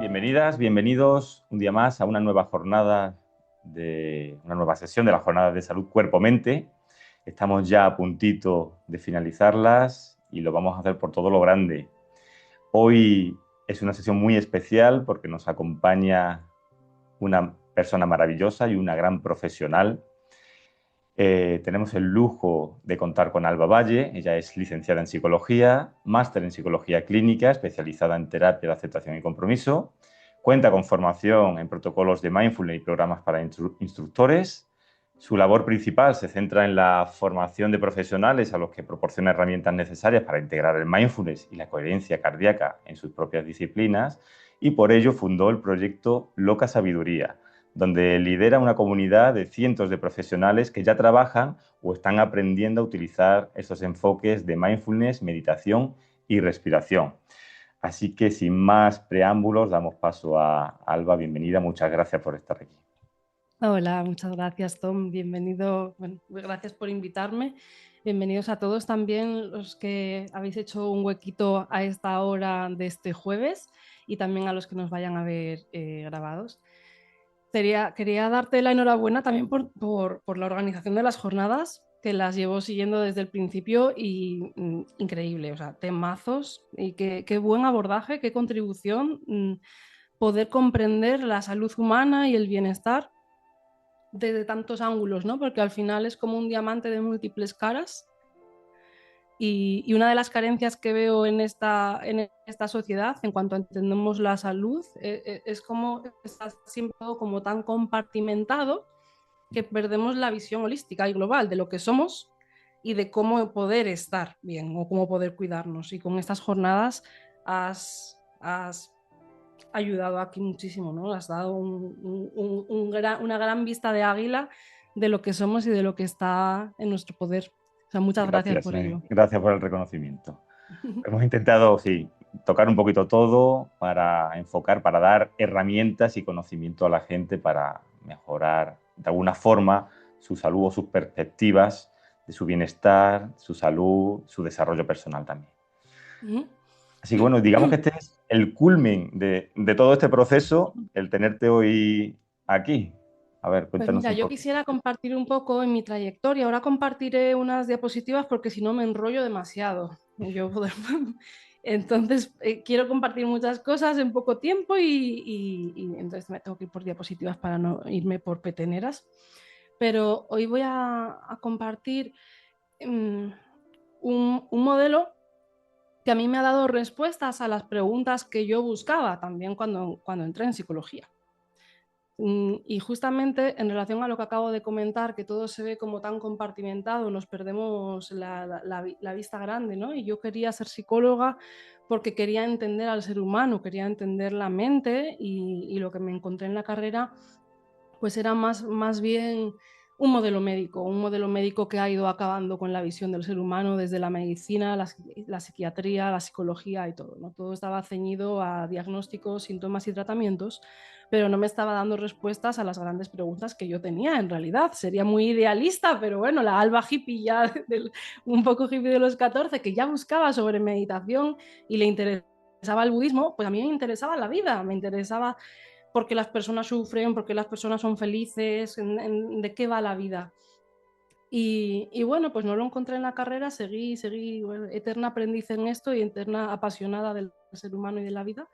Bienvenidas, bienvenidos un día más a una nueva jornada una nueva sesión de la jornada de salud cuerpo-mente. Estamos ya a puntito de finalizarlas y lo vamos a hacer por todo lo grande. Hoy es una sesión muy especial porque nos acompaña una persona maravillosa y una gran profesional. Tenemos el lujo de contar con Alba Valle. Ella es licenciada en psicología, máster en psicología clínica, especializada en terapia de aceptación y compromiso. Cuenta con formación en protocolos de mindfulness y programas para instructores. Su labor principal se centra en la formación de profesionales a los que proporciona herramientas necesarias para integrar el mindfulness y la coherencia cardíaca en sus propias disciplinas, y por ello fundó el proyecto Loca Sabiduría, donde lidera una comunidad de cientos de profesionales que ya trabajan o están aprendiendo a utilizar estos enfoques de mindfulness, meditación y respiración. Así que sin más preámbulos, damos paso a Alba. Bienvenida, muchas gracias por estar aquí. Hola, muchas gracias, Tom. Bienvenido, bueno, gracias por invitarme. Bienvenidos a todos también los que habéis hecho un huequito a esta hora de este jueves y también a los que nos vayan a ver grabados. Quería darte la enhorabuena también por la organización de las jornadas, que las llevo siguiendo desde el principio y increíble, o sea, temazos y qué buen abordaje, qué contribución, poder comprender la salud humana y el bienestar desde tantos ángulos, ¿no? Porque al final es como un diamante de múltiples caras y una de las carencias que veo en esta sociedad en cuanto entendemos la salud es como está siempre todo como tan compartimentado que perdemos la visión holística y global de lo que somos y de cómo poder estar bien o cómo poder cuidarnos. Y con estas jornadas has ayudado aquí muchísimo, ¿no? Has dado una gran vista de águila de lo que somos y de lo que está en nuestro poder. O sea, muchas gracias Gracias, por ello. gracias por el reconocimiento. Hemos intentado, sí, tocar un poquito todo para enfocar, para dar herramientas y conocimiento a la gente para mejorar de alguna forma su salud o sus perspectivas de su bienestar, su salud, su desarrollo personal también. Así que bueno, digamos que este es el culmen de todo este proceso, el tenerte hoy aquí. A ver, Pues cuéntanos mira, un yo poquito. quisiera compartir un poco en mi trayectoria. Ahora compartiré unas diapositivas porque si no me enrollo demasiado. Entonces, quiero compartir muchas cosas en poco tiempo y entonces me tengo que ir por diapositivas para no irme por peteneras. Pero hoy voy a compartir un modelo que a mí me ha dado respuestas a las preguntas que yo buscaba también cuando entré en psicología. Y justamente en relación a lo que acabo de comentar, que todo se ve como tan compartimentado, nos perdemos la vista grande, ¿no? Y yo quería ser psicóloga porque quería entender al ser humano, quería entender la mente y lo que me encontré en la carrera pues era más bien un modelo médico que ha ido acabando con la visión del ser humano desde la medicina, la psiquiatría, la psicología y todo, ¿no? Todo estaba ceñido a diagnósticos, síntomas y tratamientos, pero no me estaba dando respuestas a las grandes preguntas que yo tenía en realidad. Sería muy idealista, pero bueno, la Alba hippie ya, un poco hippie de los 14, que ya buscaba sobre meditación y le interesaba el budismo, pues a mí me interesaba la vida, me interesaba por qué las personas sufren, por qué las personas son felices, de qué va la vida. Y bueno, pues no lo encontré en la carrera, seguí bueno, eterna aprendiz en esto y eterna apasionada del ser humano y de la vida.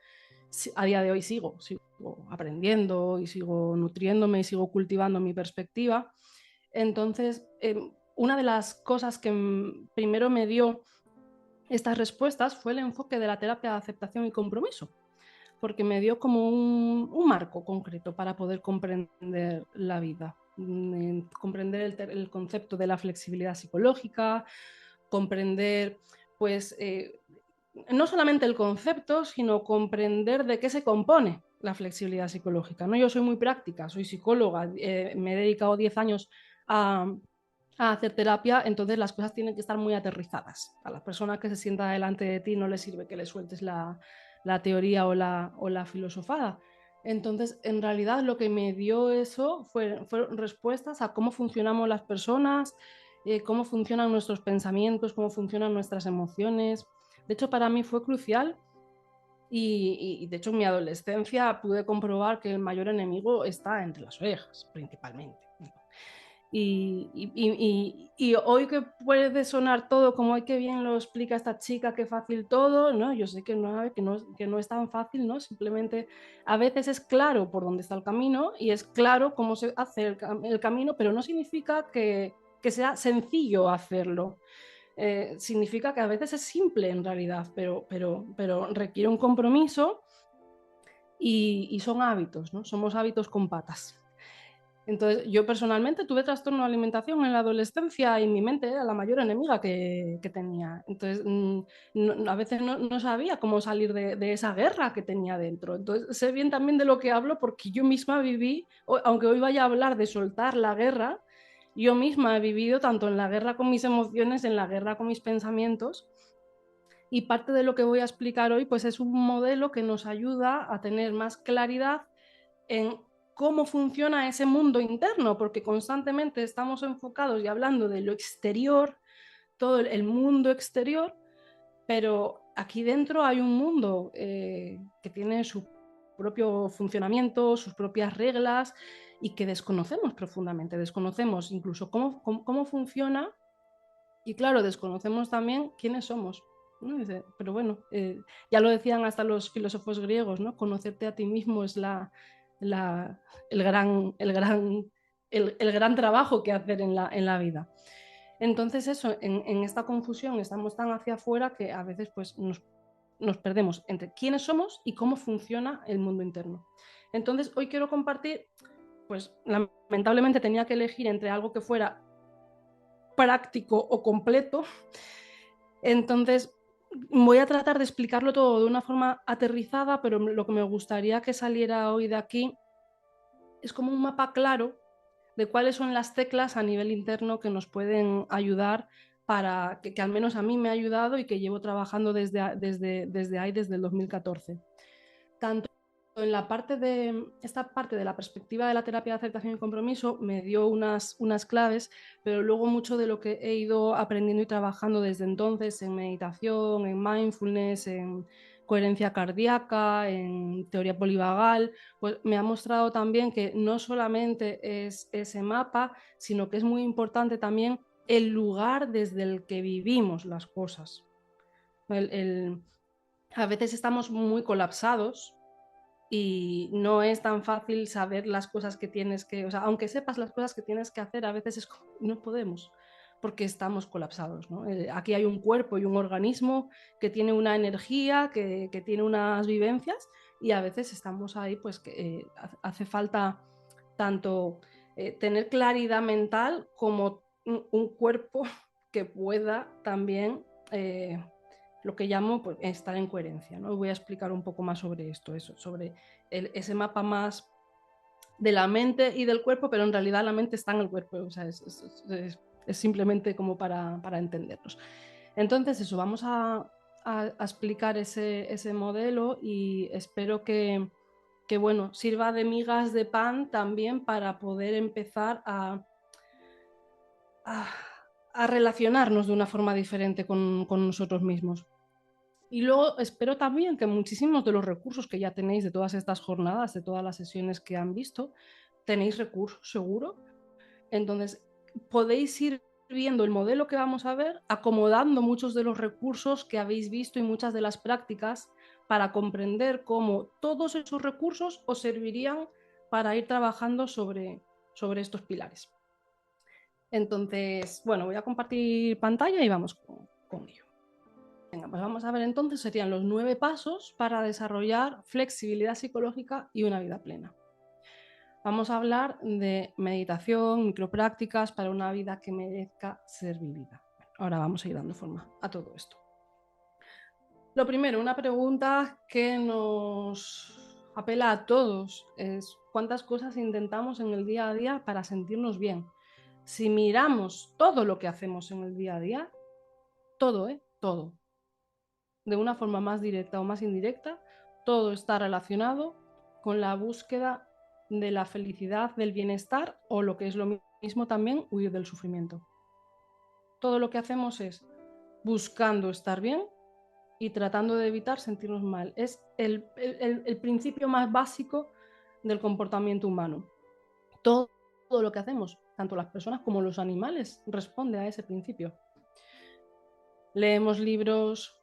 A día de hoy sigo aprendiendo y sigo nutriéndome y sigo cultivando mi perspectiva. Entonces, una de las cosas que primero me dio estas respuestas fue el enfoque de la terapia de aceptación y compromiso, porque me dio como un marco concreto para poder comprender la vida, comprender el concepto de la flexibilidad psicológica, comprender pues no solamente el concepto, sino comprender de qué se compone la flexibilidad psicológica, ¿no? Yo soy muy práctica, soy psicóloga, me he dedicado 10 años a hacer terapia, entonces las cosas tienen que estar muy aterrizadas. A la persona que se sienta delante de ti no le sirve que le sueltes la teoría o la filosofada. Entonces, en realidad lo que me dio eso fueron respuestas a cómo funcionamos las personas, cómo funcionan nuestros pensamientos, cómo funcionan nuestras emociones. De hecho, para mí fue crucial y de hecho en mi adolescencia pude comprobar que el mayor enemigo está entre las orejas, principalmente. Y hoy que puede sonar todo como ay, qué bien lo explica esta chica, qué fácil todo, ¿no? Yo sé que no es tan fácil, ¿no? Simplemente a veces es claro por dónde está el camino y es claro cómo se hace el camino, pero no significa que sea sencillo hacerlo. Significa que a veces es simple en realidad, pero requiere un compromiso y son hábitos, ¿no? Somos hábitos con patas. Entonces, yo personalmente tuve trastorno de alimentación en la adolescencia y mi mente era la mayor enemiga que tenía. Entonces, a veces no sabía cómo salir de esa guerra que tenía dentro. Entonces, sé bien también de lo que hablo porque yo misma viví, aunque hoy vaya a hablar de soltar la guerra, yo misma he vivido tanto en la guerra con mis emociones, en la guerra con mis pensamientos. Y parte de lo que voy a explicar hoy, pues es un modelo que nos ayuda a tener más claridad en cómo funciona ese mundo interno, porque constantemente estamos enfocados y hablando de lo exterior, todo el mundo exterior, pero aquí dentro hay un mundo que tiene su propio funcionamiento, sus propias reglas y que desconocemos profundamente, desconocemos incluso cómo funciona y claro, desconocemos también quiénes somos. ¿No? Dice, pero bueno, ya lo decían hasta los filósofos griegos, ¿no? Conocerte a ti mismo es la, el gran trabajo que hacer en la vida. Entonces eso, en esta confusión estamos tan hacia afuera que a veces pues nos perdemos entre quiénes somos y cómo funciona el mundo interno. Entonces hoy quiero compartir, pues lamentablemente tenía que elegir entre algo que fuera práctico o completo. Entonces, voy a tratar de explicarlo todo de una forma aterrizada, pero lo que me gustaría que saliera hoy de aquí es como un mapa claro de cuáles son las teclas a nivel interno que nos pueden ayudar para que al menos a mí me ha ayudado y que llevo trabajando desde ahí, desde el 2014. Tanto en esta parte de la perspectiva de la terapia de aceptación y compromiso me dio unas claves, pero luego mucho de lo que he ido aprendiendo y trabajando desde entonces en meditación, en mindfulness, en coherencia cardíaca, en teoría polivagal, pues me ha mostrado también que no solamente es ese mapa, sino que es muy importante también el lugar desde el que vivimos las cosas. A veces estamos muy colapsados y no es tan fácil saber las cosas que tienes que, o sea, aunque sepas las cosas que tienes que hacer, a veces es como, no podemos porque estamos colapsados, ¿no? Aquí hay un cuerpo y un organismo que tiene una energía, que tiene unas vivencias y a veces estamos ahí, pues que hace falta tanto tener claridad mental como un cuerpo que pueda también lo que llamo pues, estar en coherencia, ¿no? Voy a explicar un poco más sobre esto, sobre ese mapa más de la mente y del cuerpo, pero en realidad la mente está en el cuerpo, o sea, es simplemente como para entenderlos. Entonces, eso, vamos a explicar ese modelo y espero que, bueno, sirva de migas de pan también para poder empezar a, a relacionarnos de una forma diferente con nosotros mismos. Y luego espero también que muchísimos de los recursos que ya tenéis de todas estas jornadas, de todas las sesiones que han visto, tenéis recursos seguro. Entonces, podéis ir viendo el modelo que vamos a ver, acomodando muchos de los recursos que habéis visto y muchas de las prácticas para comprender cómo todos esos recursos os servirían para ir trabajando sobre estos pilares. Entonces, bueno, voy a compartir pantalla y vamos con ello. Venga, pues vamos a ver entonces, serían los 9 pasos para desarrollar flexibilidad psicológica y una vida plena. Vamos a hablar de meditación, microprácticas para una vida que merezca ser vivida. Ahora vamos a ir dando forma a todo esto. Lo primero, una pregunta que nos apela a todos es ¿cuántas cosas intentamos en el día a día para sentirnos bien? Si miramos todo lo que hacemos en el día a día, todo, todo, de una forma más directa o más indirecta, todo está relacionado con la búsqueda de la felicidad, del bienestar, o lo que es lo mismo también, huir del sufrimiento. Todo lo que hacemos es buscando estar bien y tratando de evitar sentirnos mal. Es el principio más básico del comportamiento humano. Todo lo que hacemos, tanto las personas como los animales, responde a ese principio. Leemos libros,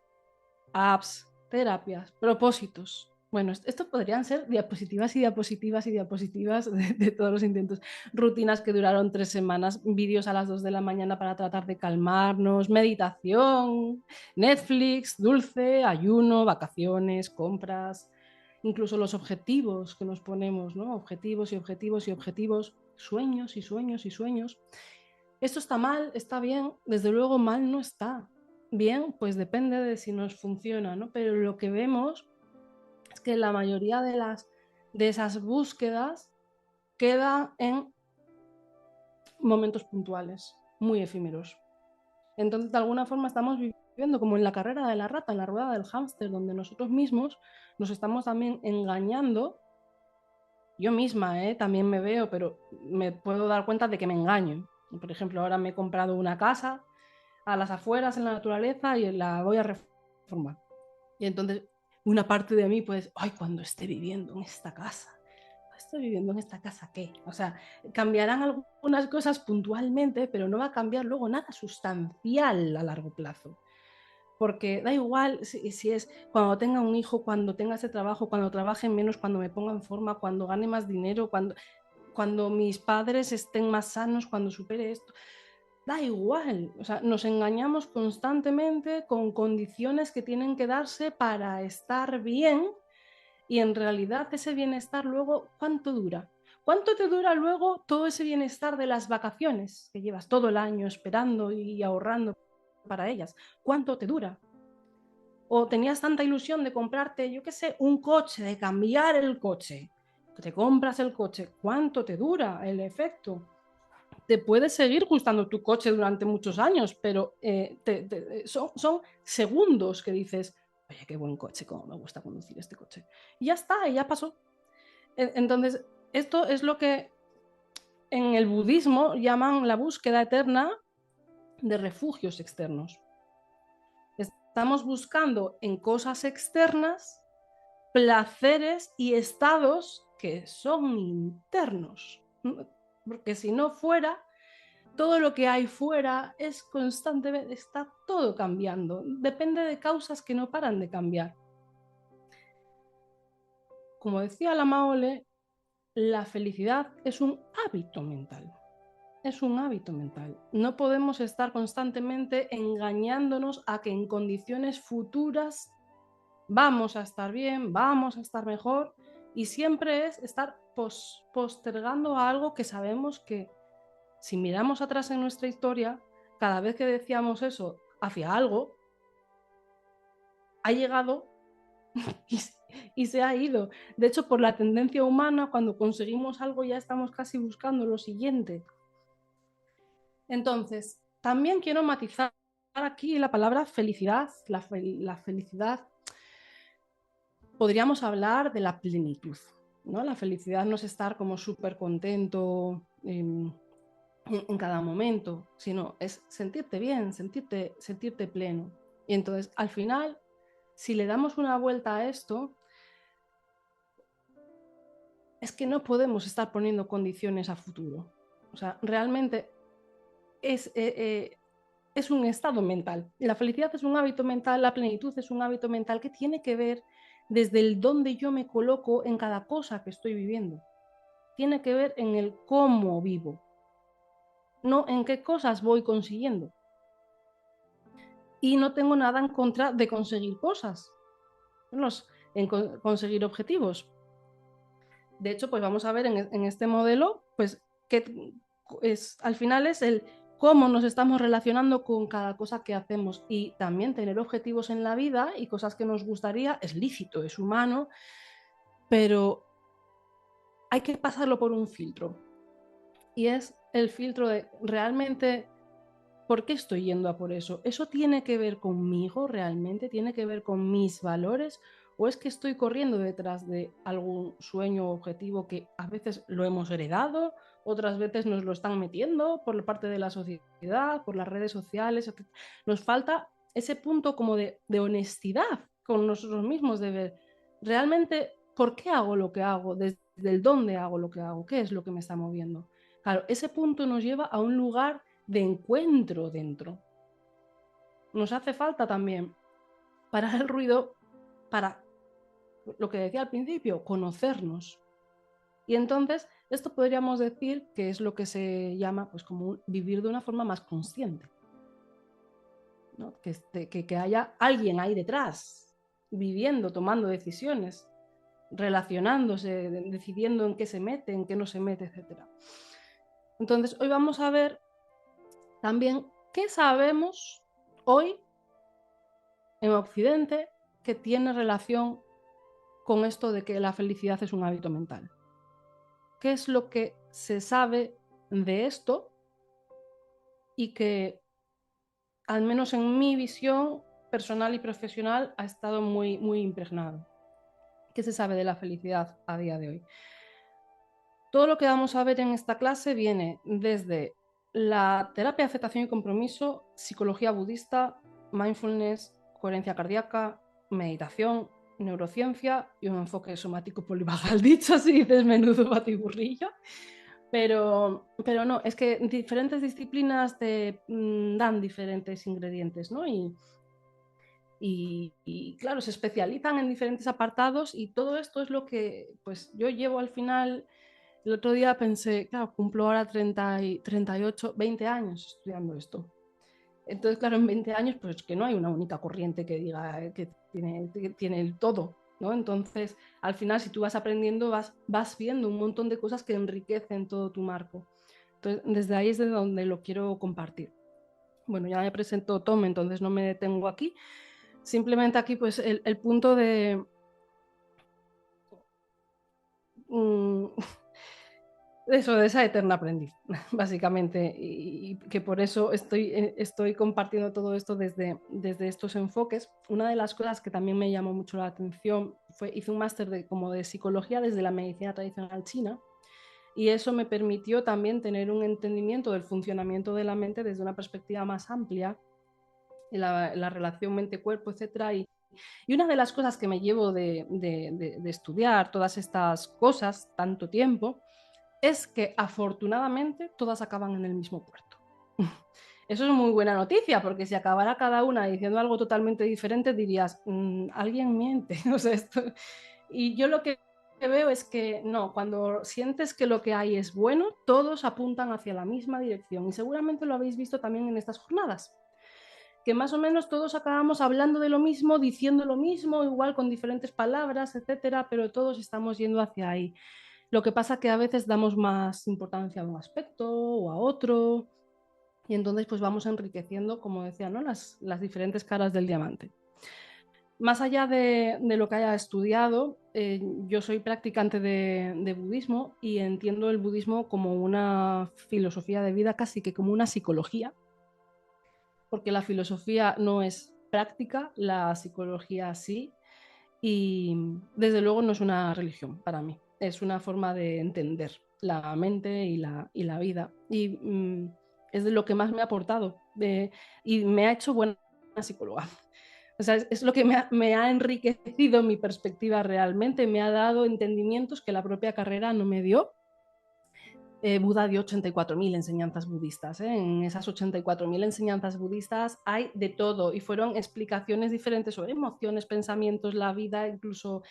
apps, terapias, propósitos. Bueno, esto podrían ser diapositivas y diapositivas y diapositivas de todos los intentos. Rutinas que duraron 3 semanas, vídeos a las 2 de la mañana para tratar de calmarnos, meditación, Netflix, dulce, ayuno, vacaciones, compras, incluso los objetivos que nos ponemos, ¿no? Objetivos y objetivos y objetivos, sueños y sueños y sueños. Esto está mal, está bien, desde luego mal no está. Bien, pues depende de si nos funciona, ¿no? Pero lo que vemos es que la mayoría de esas búsquedas queda en momentos puntuales, muy efímeros. Entonces, de alguna forma estamos viviendo como en la carrera de la rata, en la rueda del hámster, donde nosotros mismos nos estamos también engañando. Yo misma también me veo, pero me puedo dar cuenta de que me engaño. Por ejemplo, ahora me he comprado una casa a las afueras, en la naturaleza, y la voy a reformar. Y entonces una parte de mí, pues, ay, cuando esté viviendo en esta casa. ¿Estoy viviendo en esta casa qué? O sea, cambiarán algunas cosas puntualmente, pero no va a cambiar luego nada sustancial a largo plazo. Porque da igual si es cuando tenga un hijo, cuando tenga ese trabajo, cuando trabaje menos, cuando me ponga en forma, cuando gane más dinero, cuando mis padres estén más sanos, cuando supere esto. Da igual, o sea, nos engañamos constantemente con condiciones que tienen que darse para estar bien, y en realidad ese bienestar luego, ¿cuánto dura? ¿Cuánto te dura luego todo ese bienestar de las vacaciones que llevas todo el año esperando y ahorrando para ellas? ¿Cuánto te dura? O tenías tanta ilusión de comprarte, yo qué sé, un coche, de cambiar el coche. Te compras el coche, ¿cuánto te dura el efecto? Te puede seguir gustando tu coche durante muchos años, pero son segundos que dices, oye, qué buen coche, cómo me gusta conducir este coche. Y ya está, y ya pasó. Entonces, esto es lo que en el budismo llaman la búsqueda eterna de refugios externos. Estamos buscando en cosas externas placeres y estados que son internos. Porque si no fuera, todo lo que hay fuera es constantemente, está todo cambiando. Depende de causas que no paran de cambiar. Como decía la Maole, la felicidad es un hábito mental. Es un hábito mental. No podemos estar constantemente engañándonos a que en condiciones futuras vamos a estar bien, vamos a estar mejor, y siempre es estar postergando algo que sabemos que, si miramos atrás en nuestra historia, cada vez que decíamos eso hacia algo, ha llegado y se ha ido. De hecho, por la tendencia humana, cuando conseguimos algo ya estamos casi buscando lo siguiente. Entonces, también quiero matizar aquí la palabra felicidad. La felicidad, podríamos hablar de la plenitud, ¿no? La felicidad no es estar como súper contento en cada momento, sino es sentirte bien, sentirte pleno. Y entonces, al final, si le damos una vuelta a esto, es que no podemos estar poniendo condiciones a futuro. O sea, realmente es un estado mental. La felicidad es un hábito mental, la plenitud es un hábito mental que tiene que ver desde el dónde yo me coloco en cada cosa que estoy viviendo. Tiene que ver en el cómo vivo, no en qué cosas voy consiguiendo. Y no tengo nada en contra de conseguir cosas, en conseguir objetivos. De hecho, pues vamos a ver en este modelo, pues que al final es el cómo nos estamos relacionando con cada cosa que hacemos, y también tener objetivos en la vida y cosas que nos gustaría es lícito, es humano, pero hay que pasarlo por un filtro, y es el filtro de realmente ¿por qué estoy yendo a por eso? ¿Eso tiene que ver conmigo realmente? ¿Tiene que ver con mis valores? o es que estoy corriendo detrás de algún sueño o objetivo que a veces lo hemos heredado, otras veces nos lo están metiendo por parte de la sociedad, por las redes sociales. Nos falta ese punto como de honestidad con nosotros mismos, de ver realmente por qué hago lo que hago, desde el dónde hago lo que hago, qué es lo que me está moviendo. Claro, ese punto nos lleva a un lugar de encuentro dentro. Nos hace falta también parar el ruido para, lo que decía al principio, conocernos. Y entonces esto podríamos decir que es lo que se llama pues como vivir de una forma más consciente, ¿no? Que haya alguien ahí detrás, viviendo, tomando decisiones, relacionándose, decidiendo en qué se mete, en qué no se mete, etc. Entonces hoy vamos a ver también qué sabemos hoy en Occidente que tiene relación con esto de que la felicidad es un hábito mental. ¿Qué es lo que se sabe de esto y que, al menos en mi visión personal y profesional, ha estado muy, muy impregnado? ¿Qué se sabe de la felicidad a día de hoy? Todo lo que vamos a ver en esta clase viene desde la terapia de aceptación y compromiso, psicología budista, mindfulness, coherencia cardíaca, meditación, neurociencia y un enfoque somático polivagal, dicho así, dices menudo batiburrillo. Pero no, es que diferentes disciplinas te dan diferentes ingredientes, ¿no? Y claro, se especializan en diferentes apartados y todo esto es lo que pues yo llevo al final. El otro día pensé, claro, cumplo ahora 38, 20 años estudiando esto. Entonces, claro, en 20 años, pues que no hay una única corriente que diga que tiene el todo, ¿no? Entonces, al final, si tú vas aprendiendo, vas viendo un montón de cosas que enriquecen todo tu marco. Entonces, desde ahí es de donde lo quiero compartir. Bueno, ya me presento Tom, entonces no me detengo aquí. Simplemente aquí, pues, el punto de... eso, de esa eterna aprendiz, básicamente, y que por eso estoy compartiendo todo esto desde estos enfoques. Una de las cosas que también me llamó mucho la atención hice un máster como de psicología desde la medicina tradicional china, y eso me permitió también tener un entendimiento del funcionamiento de la mente desde una perspectiva más amplia, en la relación mente-cuerpo, etc. Y una de las cosas que me llevo de estudiar todas estas cosas tanto tiempo es que afortunadamente todas acaban en el mismo puerto. Eso es muy buena noticia, porque si acabara cada una diciendo algo totalmente diferente, dirías, alguien miente. O sea, y yo lo que veo es que no, cuando sientes que lo que hay es bueno, todos apuntan hacia la misma dirección. Y seguramente lo habéis visto también en estas jornadas, que más o menos todos acabamos hablando de lo mismo, diciendo lo mismo, igual con diferentes palabras, etcétera, pero todos estamos yendo hacia ahí. Lo que pasa que a veces damos más importancia a un aspecto o a otro, y entonces pues vamos enriqueciendo, como decía, ¿no? las diferentes caras del diamante. Más allá de lo que haya estudiado, yo soy practicante de budismo y entiendo el budismo como una filosofía de vida, casi que como una psicología, porque la filosofía no es práctica, la psicología sí, y desde luego no es una religión para mí, es una forma de entender la mente y la vida. Y es de lo que más me ha aportado y me ha hecho buena psicóloga. O sea, es lo que me ha enriquecido mi perspectiva realmente, me ha dado entendimientos que la propia carrera no me dio. Buda dio 84.000 enseñanzas budistas. En esas 84.000 enseñanzas budistas hay de todo y fueron explicaciones diferentes sobre emociones, pensamientos, la vida, incluso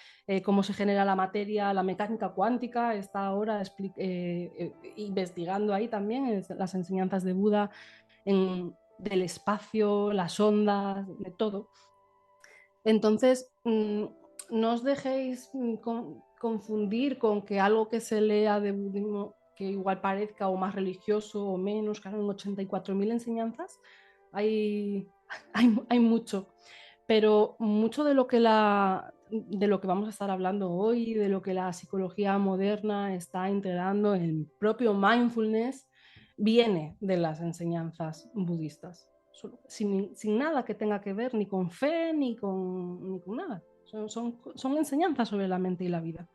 cómo se genera la materia, la mecánica cuántica. Está ahora investigando ahí también las enseñanzas de Buda del espacio, las ondas, de todo. Entonces, no os dejéis confundir con que algo que se lea de budismo que igual parezca o más religioso o menos, claro, en 84.000 enseñanzas hay mucho, pero mucho de lo que vamos a estar hablando hoy, de lo que la psicología moderna está integrando en el propio mindfulness, viene de las enseñanzas budistas, sin nada que tenga que ver ni con fe ni con nada. son enseñanzas sobre la mente y la vida.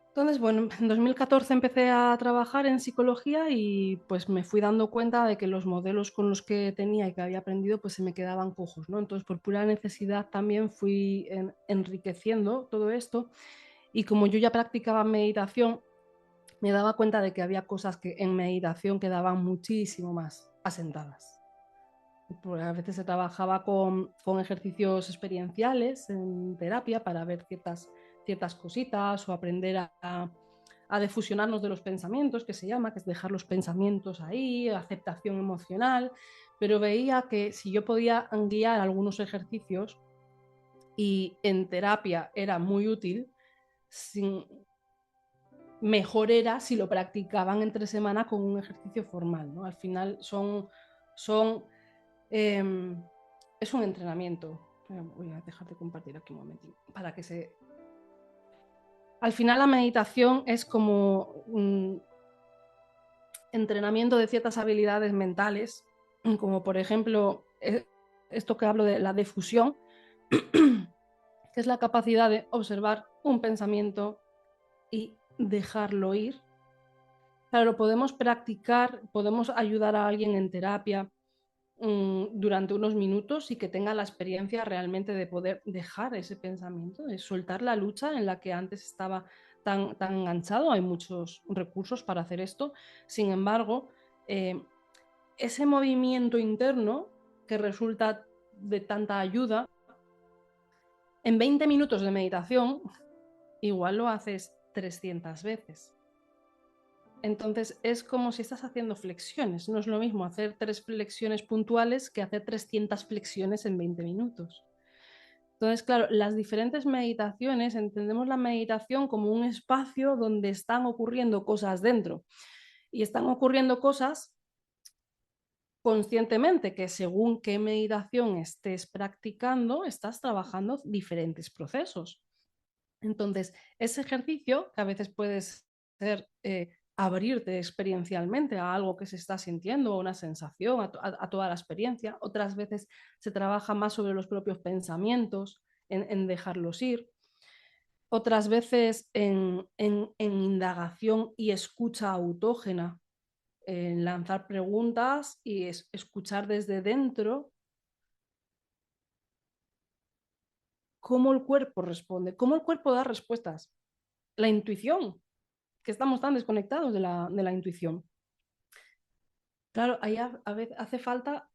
Entonces, bueno, en 2014 empecé a trabajar en psicología y pues me fui dando cuenta de que los modelos con los que tenía y que había aprendido pues se me quedaban cojos, ¿no? Entonces, por pura necesidad también fui enriqueciendo todo esto y como yo ya practicaba meditación, me daba cuenta de que había cosas que en meditación quedaban muchísimo más asentadas. Porque a veces se trabajaba con ejercicios experienciales en terapia para ver ciertas cositas o aprender a defusionarnos de los pensamientos, que se llama, que es dejar los pensamientos ahí, aceptación emocional, pero veía que si yo podía guiar algunos ejercicios y en terapia era muy útil, mejor era si lo practicaban entre semana con un ejercicio formal, ¿no? Al final es un entrenamiento. Voy a dejar de compartir aquí un momentito para que se... Al final la meditación es como un entrenamiento de ciertas habilidades mentales, como por ejemplo esto que hablo de la defusión, que es la capacidad de observar un pensamiento y dejarlo ir. Claro, lo podemos practicar, podemos ayudar a alguien en terapia durante unos minutos y que tenga la experiencia realmente de poder dejar ese pensamiento, de soltar la lucha en la que antes estaba tan enganchado. Hay muchos recursos para hacer esto. Sin embargo, ese movimiento interno que resulta de tanta ayuda, en 20 minutos de meditación, igual lo haces 300 veces. Entonces es como si estás haciendo flexiones. No es lo mismo hacer 3 flexiones puntuales que hacer 300 flexiones en 20 minutos. Entonces, claro, las diferentes meditaciones, entendemos la meditación como un espacio donde están ocurriendo cosas dentro. Y están ocurriendo cosas conscientemente, que según qué meditación estés practicando, estás trabajando diferentes procesos. Entonces, ese ejercicio, que a veces puede ser abrirte experiencialmente a algo que se está sintiendo, a una sensación, a toda la experiencia, otras veces se trabaja más sobre los propios pensamientos, en dejarlos ir, otras veces en indagación y escucha autógena, en lanzar preguntas y escuchar desde dentro cómo el cuerpo responde, cómo el cuerpo da respuestas. La intuición, que estamos tan desconectados de la intuición. Claro, ahí a veces hace falta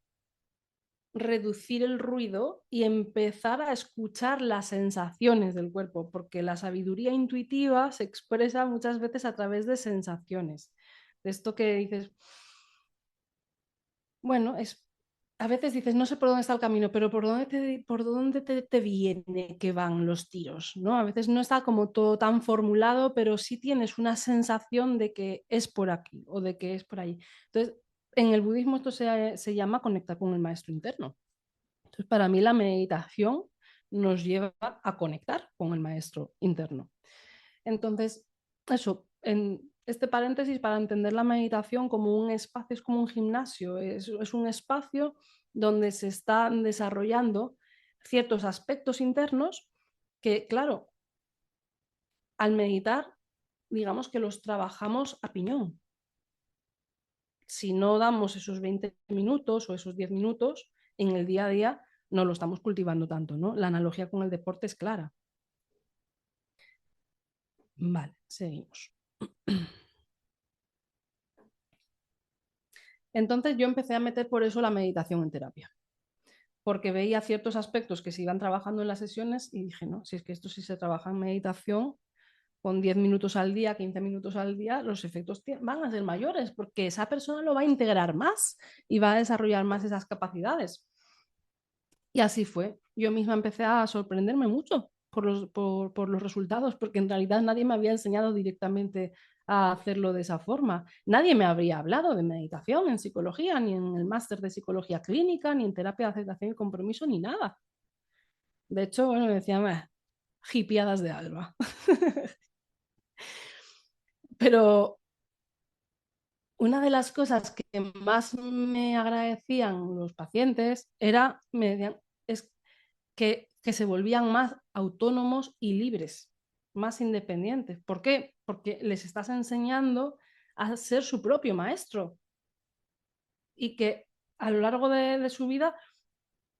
reducir el ruido y empezar a escuchar las sensaciones del cuerpo, porque la sabiduría intuitiva se expresa muchas veces a través de sensaciones. De esto que dices, bueno, a veces dices, no sé por dónde está el camino, pero por dónde te viene que van los tiros, ¿no? A veces no está como todo tan formulado, pero sí tienes una sensación de que es por aquí o de que es por ahí. Entonces, en el budismo esto se llama conectar con el maestro interno. Entonces, para mí la meditación nos lleva a conectar con el maestro interno. Entonces, eso, en este paréntesis para entender la meditación como un espacio, es como un gimnasio, es un espacio donde se están desarrollando ciertos aspectos internos que, claro, al meditar, digamos que los trabajamos a piñón. Si no damos esos 20 minutos o esos 10 minutos en el día a día, no lo estamos cultivando tanto, ¿no? La analogía con el deporte es clara. Vale, seguimos. Entonces yo empecé a meter por eso la meditación en terapia, porque veía ciertos aspectos que se iban trabajando en las sesiones y dije, no, si es que esto sí se trabaja en meditación, con 10 minutos al día, 15 minutos al día, los efectos van a ser mayores, porque esa persona lo va a integrar más y va a desarrollar más esas capacidades. Y así fue. Yo misma empecé a sorprenderme mucho por los resultados, porque en realidad nadie me había enseñado directamente a hacerlo de esa forma. Nadie me habría hablado de meditación en psicología, ni en el máster de psicología clínica, ni en terapia de aceptación y compromiso, ni nada. De hecho, bueno, me decían, hipiadas de Alba. Pero una de las cosas que más me agradecían los pacientes era, me decían, que se volvían más autónomos y libres, más independientes. ¿Por qué? Porque les estás enseñando a ser su propio maestro y que a lo largo de su vida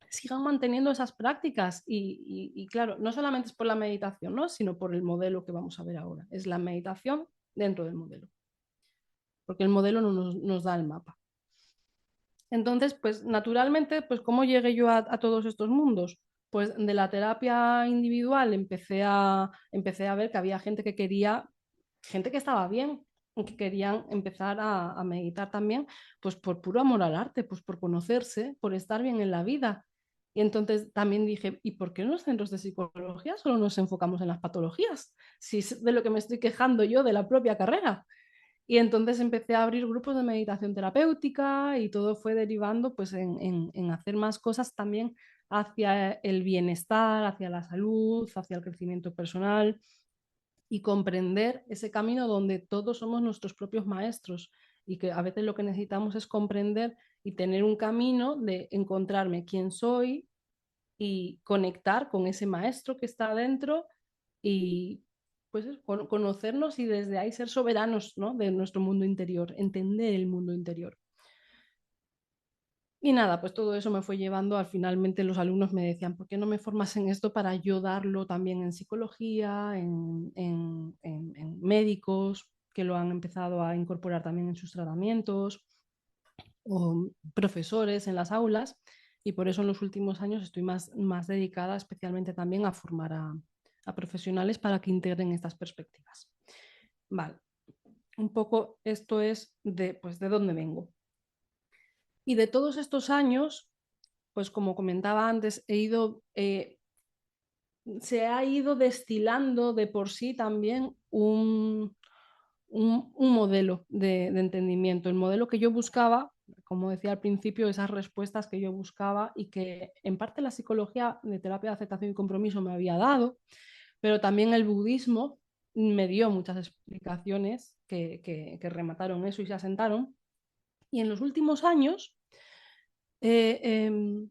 sigan manteniendo esas prácticas y claro, no solamente es por la meditación, ¿no? Sino por el modelo que vamos a ver ahora. Es la meditación dentro del modelo, porque el modelo no nos da el mapa. Entonces, pues naturalmente, pues ¿cómo llegué yo a todos estos mundos? Pues de la terapia individual empecé a ver que había gente que quería, gente que estaba bien, y que querían empezar a meditar también, pues por puro amor al arte, pues por conocerse, por estar bien en la vida. Y entonces también dije, ¿y por qué en los centros de psicología solo nos enfocamos en las patologías? Si es de lo que me estoy quejando yo de la propia carrera. Y entonces empecé a abrir grupos de meditación terapéutica y todo fue derivando pues, en hacer más cosas también hacia el bienestar, hacia la salud, hacia el crecimiento personal y comprender ese camino donde todos somos nuestros propios maestros y que a veces lo que necesitamos es comprender y tener un camino de encontrarme quién soy y conectar con ese maestro que está dentro y pues conocernos y desde ahí ser soberanos, ¿no? De nuestro mundo interior, entender el mundo interior. Y nada, pues todo eso me fue llevando, al finalmente los alumnos me decían, ¿por qué no me formas en esto para yo darlo también en psicología, en médicos que lo han empezado a incorporar también en sus tratamientos, o profesores en las aulas? Y por eso en los últimos años estoy más dedicada especialmente también a formar a profesionales para que integren estas perspectivas. Vale, un poco esto es pues, de dónde vengo. Y de todos estos años, pues como comentaba antes, se ha ido destilando de por sí también un modelo de entendimiento. El modelo que yo buscaba, como decía al principio, esas respuestas que yo buscaba y que en parte la psicología de terapia de aceptación y compromiso me había dado, pero también el budismo me dio muchas explicaciones que remataron eso y se asentaron. Y en los últimos años eh, eh,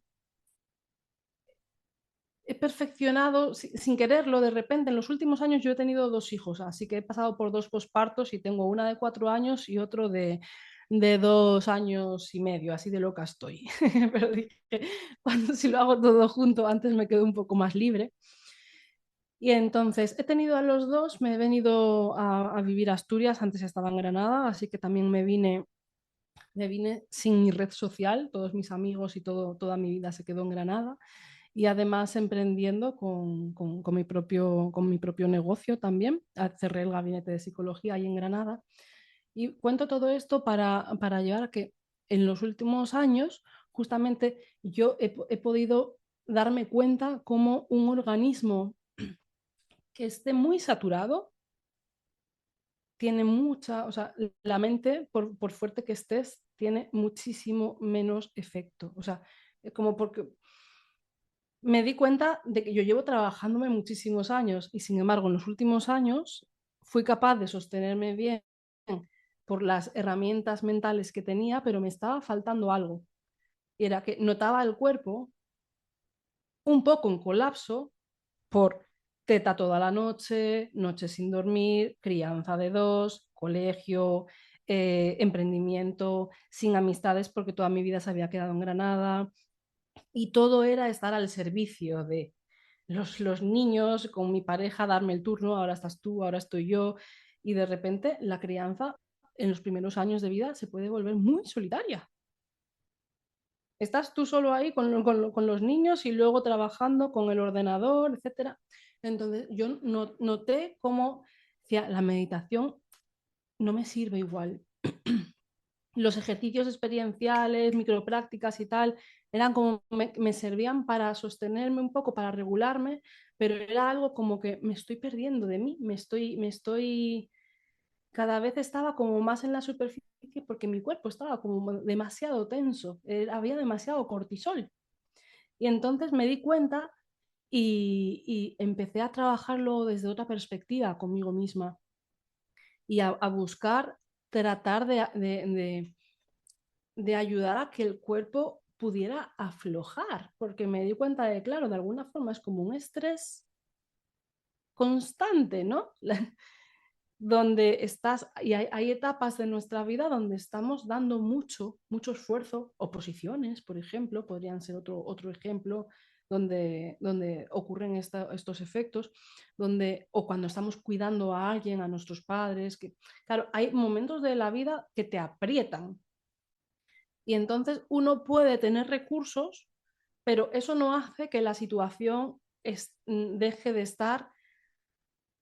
he perfeccionado, sin quererlo, de repente, en los últimos años yo he tenido 2 hijos, así que he pasado por 2 pospartos y tengo una de 4 años y otro de 2 años y medio, así de loca estoy. Pero dije, si lo hago todo junto, antes me quedo un poco más libre. Y entonces he tenido a los dos, me he venido a vivir a Asturias, antes estaba en Granada, así que también me vine sin mi red social, todos mis amigos y toda mi vida se quedó en Granada y además emprendiendo con mi propio negocio también. Cerré el gabinete de psicología ahí en Granada. Y cuento todo esto para llevar a que en los últimos años justamente yo he podido darme cuenta cómo un organismo que esté muy saturado tiene mucha, o sea, la mente, por fuerte que estés, tiene muchísimo menos efecto. O sea, como porque me di cuenta de que yo llevo trabajándome muchísimos años y sin embargo en los últimos años fui capaz de sostenerme bien por las herramientas mentales que tenía, pero me estaba faltando algo. Y era que notaba el cuerpo un poco en colapso por teta toda la noche, noche sin dormir, crianza de dos, colegio, emprendimiento, sin amistades porque toda mi vida se había quedado en Granada y todo era estar al servicio de los niños, con mi pareja, darme el turno, ahora estás tú, ahora estoy yo, y de repente la crianza en los primeros años de vida se puede volver muy solitaria. Estás tú solo ahí con los niños y luego trabajando con el ordenador, etcétera. Entonces yo noté cómo decía, la meditación no me sirve igual. Los ejercicios experienciales, microprácticas y tal, eran como me servían para sostenerme un poco, para regularme, pero era algo como que me estoy perdiendo de mí, cada vez estaba como más en la superficie porque mi cuerpo estaba como demasiado tenso, había demasiado cortisol. Y entonces me di cuenta y empecé a trabajarlo desde otra perspectiva conmigo misma y a buscar tratar de ayudar a que el cuerpo pudiera aflojar, porque me di cuenta de, claro, de alguna forma es como un estrés constante, ¿no? Donde estás, y hay etapas de nuestra vida donde estamos dando mucho esfuerzo, oposiciones, por ejemplo, podrían ser otro ejemplo donde ocurren estos efectos, o cuando estamos cuidando a alguien, a nuestros padres, que claro, hay momentos de la vida que te aprietan y entonces uno puede tener recursos, pero eso no hace que la situación deje de estar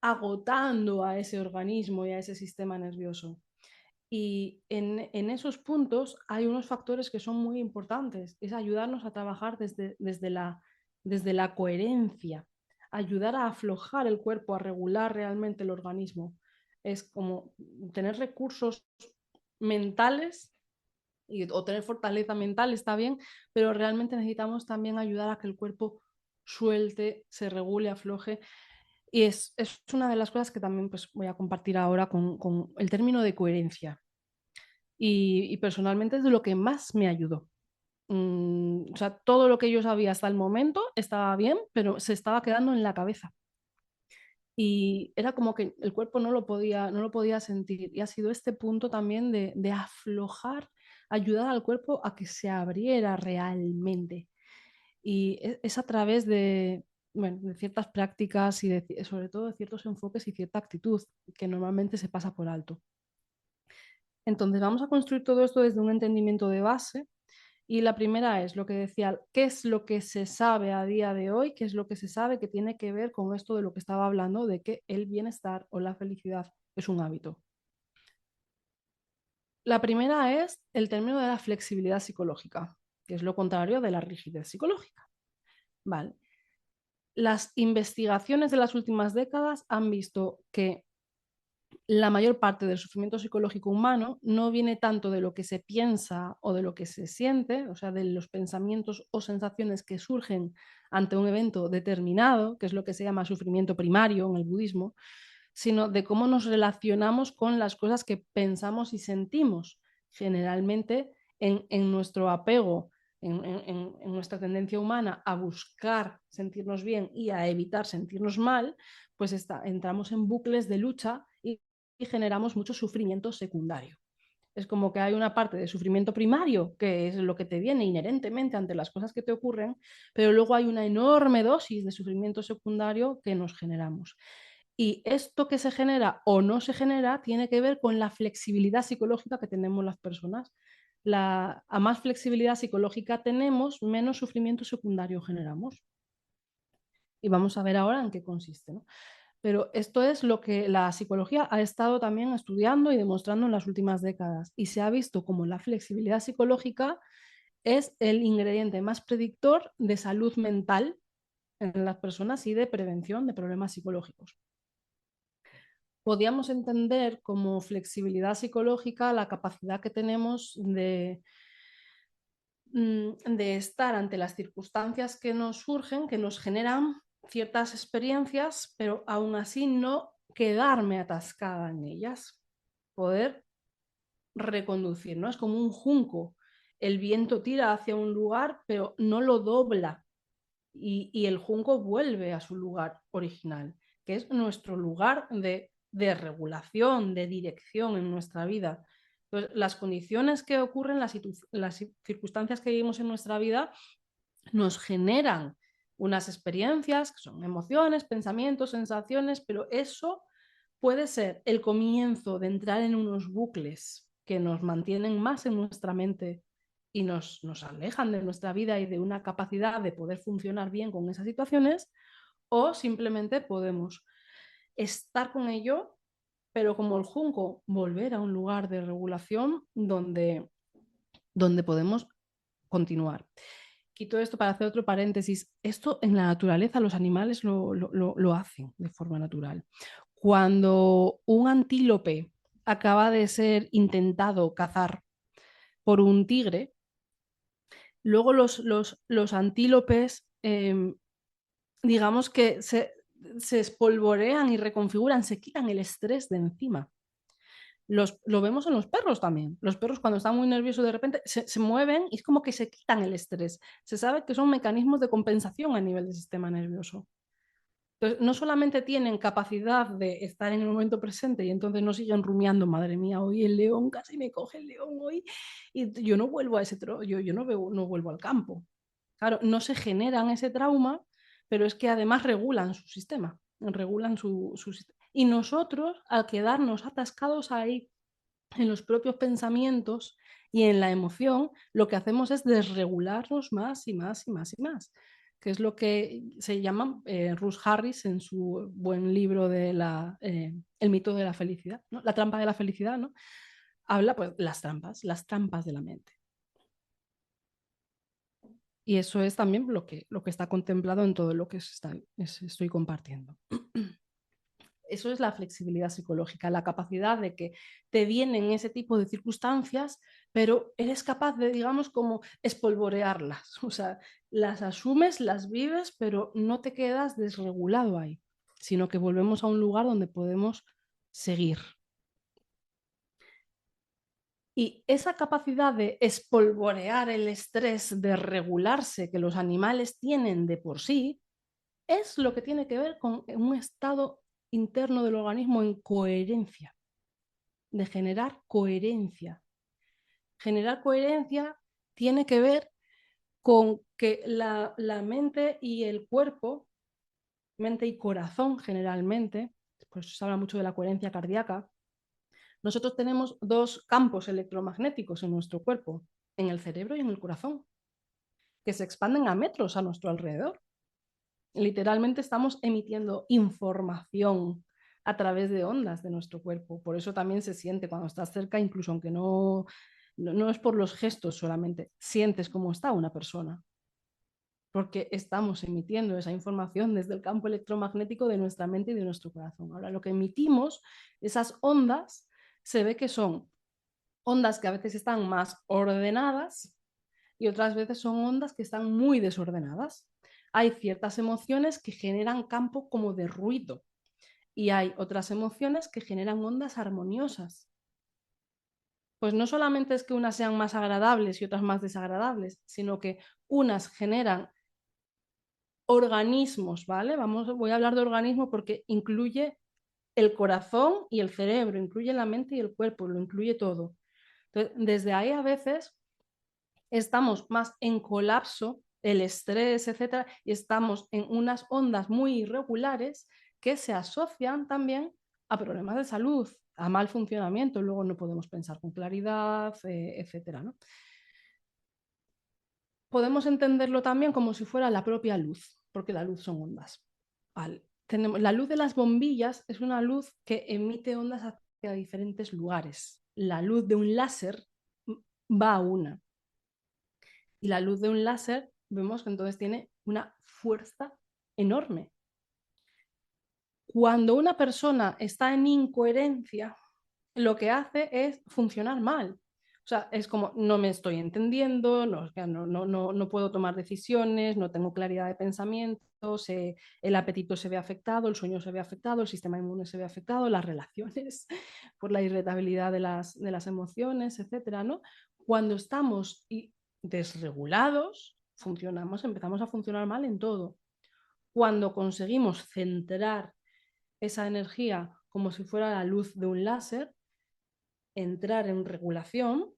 agotando a ese organismo y a ese sistema nervioso. Y en esos puntos hay unos factores que son muy importantes. Es ayudarnos a trabajar desde la coherencia, ayudar a aflojar el cuerpo, a regular realmente el organismo. Es como tener recursos mentales o tener fortaleza mental, está bien, pero realmente necesitamos también ayudar a que el cuerpo suelte, se regule, afloje. Y es una de las cosas que también pues, voy a compartir ahora con el término de coherencia. Y personalmente es de lo que más me ayudó. O sea, todo lo que yo sabía hasta el momento estaba bien, pero se estaba quedando en la cabeza. Y era como que el cuerpo no lo podía sentir. Y ha sido este punto también de aflojar, ayudar al cuerpo a que se abriera realmente. Y es a través bueno, de ciertas prácticas y sobre todo de ciertos enfoques y cierta actitud que normalmente se pasa por alto. Entonces vamos a construir todo esto desde un entendimiento de base y la primera es lo que decía, ¿qué es lo que se sabe a día de hoy? ¿Qué es lo que se sabe que tiene que ver con esto de lo que estaba hablando, de que el bienestar o la felicidad es un hábito? La primera es el término de la flexibilidad psicológica, que es lo contrario de la rigidez psicológica. Vale. Las investigaciones de las últimas décadas han visto que la mayor parte del sufrimiento psicológico humano no viene tanto de lo que se piensa o de lo que se siente, o sea, de los pensamientos o sensaciones que surgen ante un evento determinado, que es lo que se llama sufrimiento primario en el budismo, sino de cómo nos relacionamos con las cosas que pensamos y sentimos, generalmente en nuestro apego, en nuestra tendencia humana a buscar sentirnos bien y a evitar sentirnos mal, pues entramos en bucles de lucha y generamos mucho sufrimiento secundario. Es como que hay una parte de sufrimiento primario, que es lo que te viene inherentemente ante las cosas que te ocurren, pero luego hay una enorme dosis de sufrimiento secundario que nos generamos. Y esto que se genera o no se genera tiene que ver con la flexibilidad psicológica que tenemos las personas. A más flexibilidad psicológica tenemos, menos sufrimiento secundario generamos. Y vamos a ver ahora en qué consiste, ¿no? Pero esto es lo que la psicología ha estado también estudiando y demostrando en las últimas décadas. Y se ha visto como la flexibilidad psicológica es el ingrediente más predictor de salud mental en las personas y de prevención de problemas psicológicos. Podríamos entender como flexibilidad psicológica la capacidad que tenemos de estar ante las circunstancias que nos surgen, que nos generan ciertas experiencias, pero aún así no quedarme atascada en ellas, poder reconducir, ¿no? Es como un junco, el viento tira hacia un lugar, pero no lo dobla y el junco vuelve a su lugar original, que es nuestro lugar de regulación, de dirección en nuestra vida. Entonces, las condiciones que ocurren, las circunstancias que vivimos en nuestra vida, nos generan unas experiencias, que son emociones, pensamientos, sensaciones, pero eso puede ser el comienzo de entrar en unos bucles que nos mantienen más en nuestra mente y nos alejan de nuestra vida y de una capacidad de poder funcionar bien con esas situaciones, o simplemente podemos estar con ello, pero como el junco, volver a un lugar de regulación donde podemos continuar. Quito esto para hacer otro paréntesis. Esto en la naturaleza los animales lo hacen de forma natural. Cuando un antílope acaba de ser intentado cazar por un tigre, luego los antílopes, digamos que se espolvorean y reconfiguran, se quitan el estrés de encima. Lo vemos en los perros también. Los perros cuando están muy nerviosos de repente se mueven y es como que se quitan el estrés. Se sabe que son mecanismos de compensación a nivel del sistema nervioso. Entonces, no solamente tienen capacidad de estar en el momento presente y entonces no siguen rumiando, madre mía, hoy el león casi me coge el león hoy y yo no vuelvo a ese yo no vuelvo al campo. Claro, no se generan ese trauma, pero es que además regulan su sistema, regulan su sistema. Y nosotros, al quedarnos atascados ahí en los propios pensamientos y en la emoción, lo que hacemos es desregularnos más y más y más y más, que es lo que se llama Russ Harris en su buen libro de El mito de la felicidad, ¿no? La trampa de la felicidad, ¿no? Habla pues las trampas de la mente. Y eso es también lo que está contemplado en todo lo que estoy compartiendo. Eso es la flexibilidad psicológica, la capacidad de que te vienen ese tipo de circunstancias, pero eres capaz de, digamos, como espolvorearlas. O sea, las asumes, las vives, pero no te quedas desregulado ahí, sino que volvemos a un lugar donde podemos seguir. Y esa capacidad de espolvorear el estrés, de regularse que los animales tienen de por sí, es lo que tiene que ver con un estado interno del organismo en coherencia, de generar coherencia. Generar coherencia tiene que ver con que la mente y el cuerpo, mente y corazón generalmente, pues se habla mucho de la coherencia cardíaca, nosotros tenemos dos campos electromagnéticos en nuestro cuerpo, en el cerebro y en el corazón, que se expanden a metros a nuestro alrededor. Literalmente estamos emitiendo información a través de ondas de nuestro cuerpo. Por eso también se siente cuando estás cerca, incluso aunque no es por los gestos solamente, sientes cómo está una persona. Porque estamos emitiendo esa información desde el campo electromagnético de nuestra mente y de nuestro corazón. Ahora, lo que emitimos, esas ondas, se ve que son ondas que a veces están más ordenadas y otras veces son ondas que están muy desordenadas. Hay ciertas emociones que generan campo como de ruido y hay otras emociones que generan ondas armoniosas. Pues no solamente es que unas sean más agradables y otras más desagradables, sino que unas generan organismos, ¿vale? Voy a hablar de organismos porque incluye el corazón y el cerebro, incluye la mente y el cuerpo, lo incluye todo. Entonces, desde ahí a veces estamos más en colapso, el estrés, etcétera, y estamos en unas ondas muy irregulares que se asocian también a problemas de salud, a mal funcionamiento, luego no podemos pensar con claridad, etcétera, ¿no? Podemos entenderlo también como si fuera la propia luz, porque la luz son ondas. Vale. La luz de las bombillas es una luz que emite ondas hacia diferentes lugares. La luz de un láser va a una. Y la luz de un láser, vemos que entonces tiene una fuerza enorme. Cuando una persona está en incoherencia, lo que hace es funcionar mal. O sea, es como no me estoy entendiendo, no puedo tomar decisiones, no tengo claridad de pensamientos, el apetito se ve afectado, el sueño se ve afectado, el sistema inmune se ve afectado, las relaciones por la irritabilidad de las emociones, etcétera, ¿no? Cuando estamos desregulados, empezamos a funcionar mal en todo. Cuando conseguimos centrar esa energía como si fuera la luz de un láser, entrar en regulación,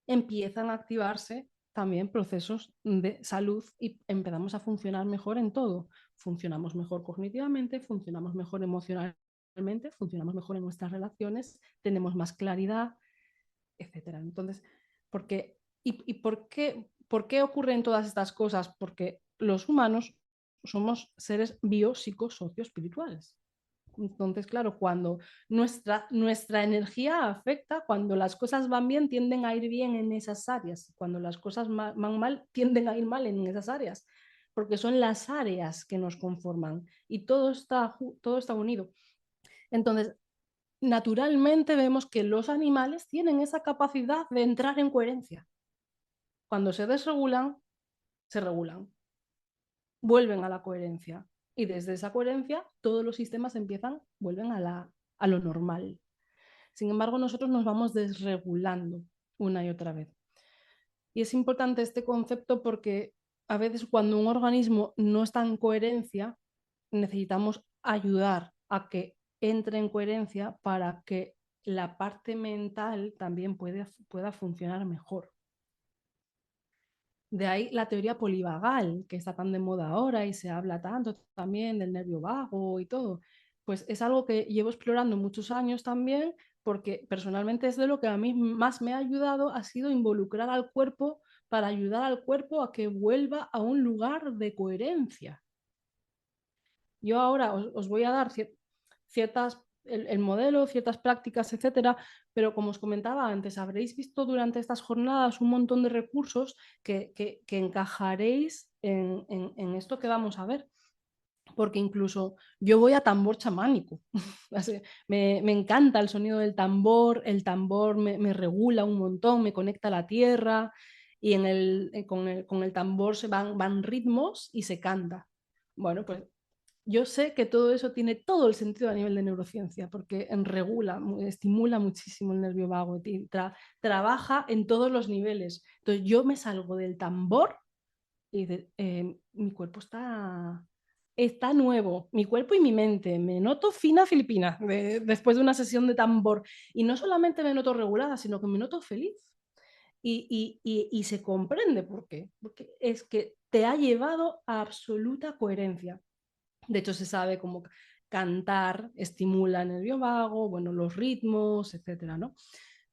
empiezan a activarse también procesos de salud y empezamos a funcionar mejor en todo. Funcionamos mejor cognitivamente, funcionamos mejor emocionalmente, funcionamos mejor en nuestras relaciones, tenemos más claridad, etcétera. Entonces, ¿por qué ocurren todas estas cosas? Porque los humanos somos seres biopsicosocioespirituales. Entonces, claro, cuando nuestra energía afecta, cuando las cosas van bien, tienden a ir bien en esas áreas. Cuando las cosas van mal, tienden a ir mal en esas áreas, porque son las áreas que nos conforman y todo está unido. Entonces, naturalmente vemos que los animales tienen esa capacidad de entrar en coherencia. Cuando se desregulan, se regulan, vuelven a la coherencia. Y desde esa coherencia, todos los sistemas vuelven a lo normal. Sin embargo, nosotros nos vamos desregulando una y otra vez. Y es importante este concepto porque a veces cuando un organismo no está en coherencia, necesitamos ayudar a que entre en coherencia para que la parte mental también pueda funcionar mejor. De ahí la teoría polivagal, que está tan de moda ahora y se habla tanto también del nervio vago y todo. Pues es algo que llevo explorando muchos años también, porque personalmente es de lo que a mí más me ha ayudado, ha sido involucrar al cuerpo para ayudar al cuerpo a que vuelva a un lugar de coherencia. Yo ahora os voy a dar ciertas, el modelo, ciertas prácticas, etcétera, pero como os comentaba antes, habréis visto durante estas jornadas un montón de recursos que encajaréis en esto que vamos a ver. Porque incluso yo voy a tambor chamánico. Me encanta el sonido del tambor, el tambor me regula un montón, me conecta a la tierra y con el tambor se van ritmos y se canta. Bueno, pues yo sé que todo eso tiene todo el sentido a nivel de neurociencia, porque regula, estimula muchísimo el nervio vago, trabaja en todos los niveles. Entonces yo me salgo del tambor y mi cuerpo está nuevo, mi cuerpo y mi mente. Me noto fina filipina después de una sesión de tambor. Y no solamente me noto regulada, sino que me noto feliz. Y se comprende por qué. Porque es que te ha llevado a absoluta coherencia. De hecho, se sabe cómo cantar estimula el nervio vago, bueno, los ritmos, etcétera, ¿no?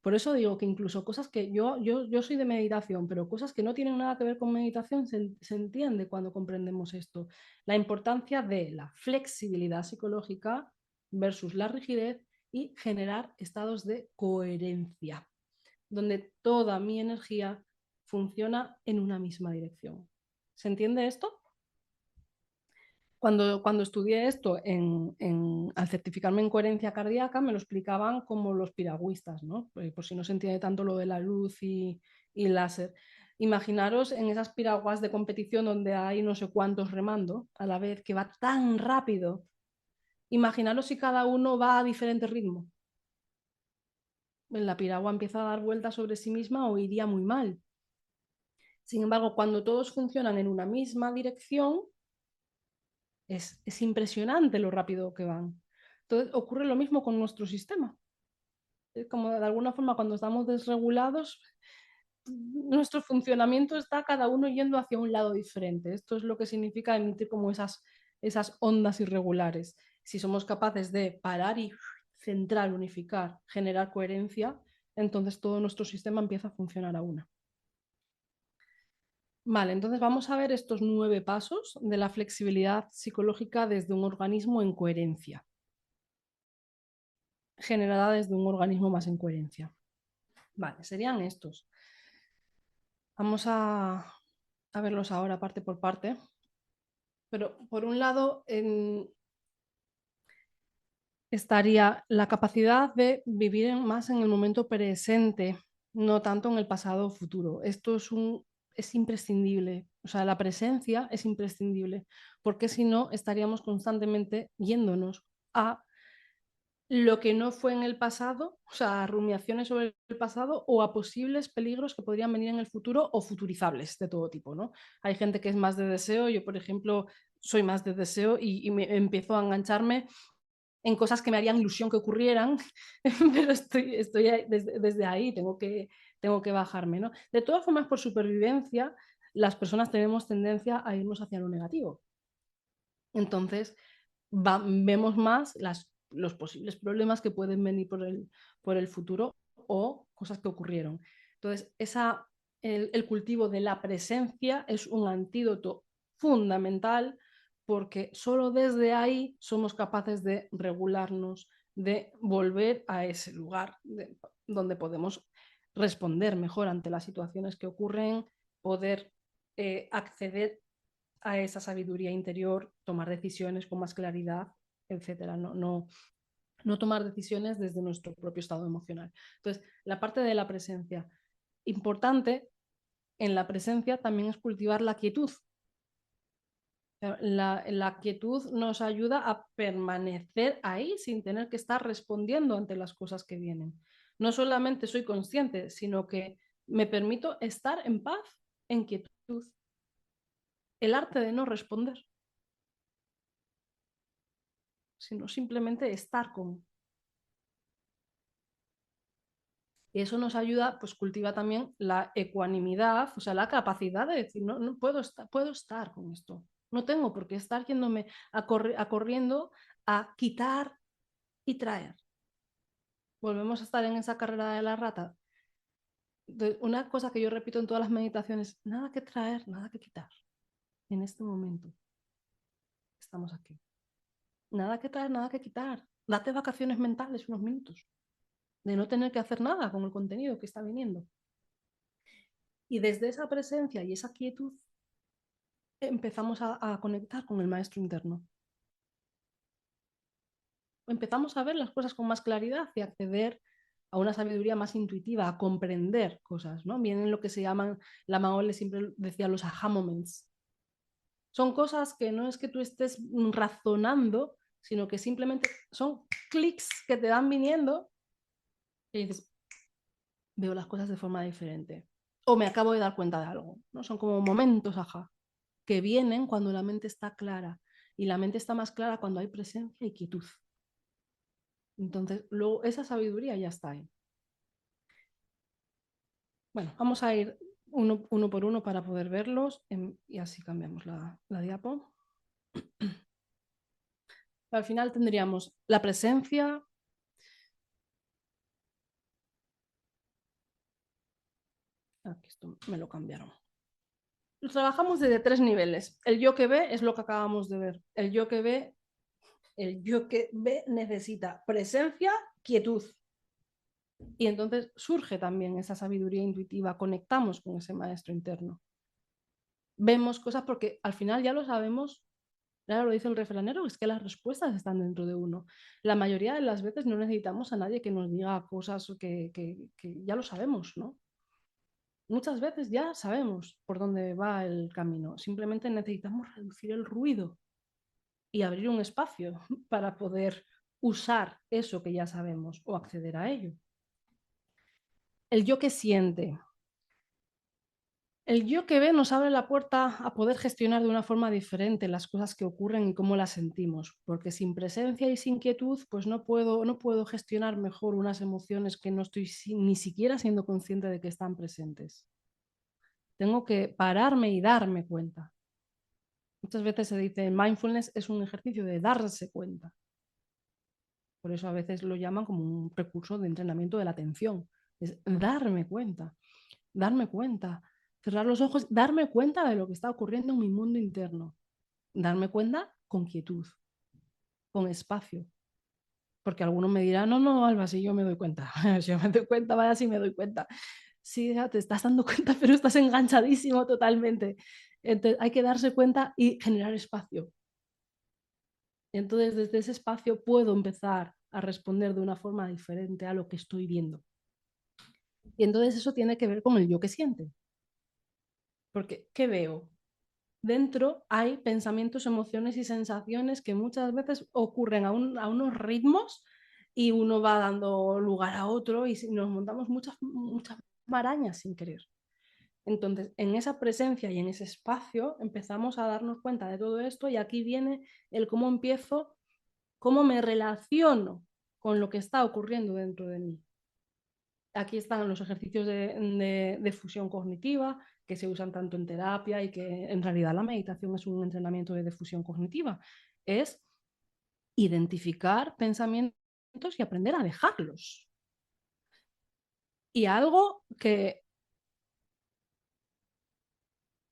Por eso digo que incluso cosas que yo soy de meditación, pero cosas que no tienen nada que ver con meditación se entiende cuando comprendemos esto. La importancia de la flexibilidad psicológica versus la rigidez y generar estados de coherencia, donde toda mi energía funciona en una misma dirección. ¿Se entiende esto? Cuando estudié esto al certificarme en coherencia cardíaca, me lo explicaban como los piragüistas, ¿no? Por si no se entiende tanto lo de la luz y láser. Imaginaros en esas piraguas de competición donde hay no sé cuántos remando a la vez, que va tan rápido. Imaginaros si cada uno va a diferente ritmo. La piragua empieza a dar vueltas sobre sí misma o iría muy mal. Sin embargo, cuando todos funcionan en una misma dirección, es impresionante lo rápido que van. Entonces ocurre lo mismo con nuestro sistema. Es como de alguna forma cuando estamos desregulados, nuestro funcionamiento está cada uno yendo hacia un lado diferente. Esto es lo que significa emitir como esas ondas irregulares. Si somos capaces de parar y centrar, unificar, generar coherencia, entonces todo nuestro sistema empieza a funcionar a una. Vale, entonces vamos a ver estos 9 pasos de la flexibilidad psicológica desde un organismo en coherencia, generada desde un organismo más en coherencia. Vale, serían estos. Vamos a verlos ahora parte por parte. Pero por un lado estaría la capacidad de vivir más en el momento presente, no tanto en el pasado o futuro. Esto es imprescindible. O sea, la presencia es imprescindible, porque si no estaríamos constantemente yéndonos a lo que no fue en el pasado, o sea, rumiaciones sobre el pasado o a posibles peligros que podrían venir en el futuro o futurizables de todo tipo, ¿no? Hay gente que es más de deseo, yo por ejemplo soy más de deseo y me empiezo a engancharme en cosas que me harían ilusión que ocurrieran, pero estoy desde ahí, tengo que bajarme, ¿no? De todas formas, por supervivencia, las personas tenemos tendencia a irnos hacia lo negativo. Entonces, vemos más los posibles problemas que pueden venir por el futuro o cosas que ocurrieron. Entonces, el cultivo de la presencia es un antídoto fundamental porque solo desde ahí somos capaces de regularnos, de volver a ese lugar donde podemos responder mejor ante las situaciones que ocurren, poder acceder a esa sabiduría interior, tomar decisiones con más claridad, etcétera. No tomar decisiones desde nuestro propio estado emocional. Entonces, la parte de la presencia. Importante en la presencia también es cultivar la quietud. La quietud nos ayuda a permanecer ahí sin tener que estar respondiendo ante las cosas que vienen. No solamente soy consciente, sino que me permito estar en paz, en quietud. El arte de no responder, sino simplemente estar con. Y eso nos ayuda, pues cultiva también la ecuanimidad, o sea, la capacidad de decir, no puedo estar con esto. No tengo por qué estar yéndome corriendo a quitar y traer. Volvemos a estar en esa carrera de la rata. Una cosa que yo repito en todas las meditaciones, nada que traer, nada que quitar. En este momento estamos aquí. Nada que traer, nada que quitar. Date vacaciones mentales unos minutos de no tener que hacer nada con el contenido que está viniendo. Y desde esa presencia y esa quietud empezamos a conectar con el maestro interno. Empezamos a ver las cosas con más claridad y acceder a una sabiduría más intuitiva, a comprender cosas, ¿no? Vienen lo que se llaman, la Maole siempre decía los aha moments. Son cosas que no es que tú estés razonando, sino que simplemente son clics que te dan viniendo y dices, veo las cosas de forma diferente. O me acabo de dar cuenta de algo, ¿no? Son como momentos ajá, que vienen cuando la mente está clara. Y la mente está más clara cuando hay presencia y quietud. Entonces, luego esa sabiduría ya está ahí. Bueno, vamos a ir uno por uno para poder verlos y así cambiamos la diapo. Al final tendríamos la presencia. Aquí esto me lo cambiaron. Trabajamos desde 3 niveles. El yo que ve es lo que acabamos de ver. El yo que ve necesita presencia, quietud. Y entonces surge también esa sabiduría intuitiva, conectamos con ese maestro interno. Vemos cosas porque al final ya lo sabemos, ya lo dice el refranero, es que las respuestas están dentro de uno. La mayoría de las veces no necesitamos a nadie que nos diga cosas que ya lo sabemos, ¿no? Muchas veces ya sabemos por dónde va el camino, simplemente necesitamos reducir el ruido y abrir un espacio para poder usar eso que ya sabemos o acceder a ello. El yo que siente. El yo que ve nos abre la puerta a poder gestionar de una forma diferente las cosas que ocurren y cómo las sentimos, porque sin presencia y sin quietud, pues no puedo gestionar mejor unas emociones que no estoy ni siquiera siendo consciente de que están presentes. Tengo que pararme y darme cuenta. Muchas veces se dice, mindfulness es un ejercicio de darse cuenta. Por eso a veces lo llaman como un recurso de entrenamiento de la atención. Es darme cuenta, cerrar los ojos, darme cuenta de lo que está ocurriendo en mi mundo interno. Darme cuenta con quietud, con espacio. Porque algunos me dirán, no, Alba, si yo me doy cuenta. Si yo me doy cuenta, vaya, si me doy cuenta. Sí, ya te estás dando cuenta, pero estás enganchadísimo totalmente. Entonces hay que darse cuenta y generar espacio. Entonces desde ese espacio puedo empezar a responder de una forma diferente a lo que estoy viendo. Y entonces eso tiene que ver con el yo que siente. Porque, ¿qué veo? Dentro hay pensamientos, emociones y sensaciones que muchas veces ocurren a unos ritmos y uno va dando lugar a otro y nos montamos muchas marañas sin querer. Entonces, en esa presencia y en ese espacio empezamos a darnos cuenta de todo esto y aquí viene el cómo empiezo, cómo me relaciono con lo que está ocurriendo dentro de mí. Aquí están los ejercicios de fusión cognitiva que se usan tanto en terapia y que en realidad la meditación es un entrenamiento de difusión cognitiva. Es identificar pensamientos y aprender a dejarlos. Y algo que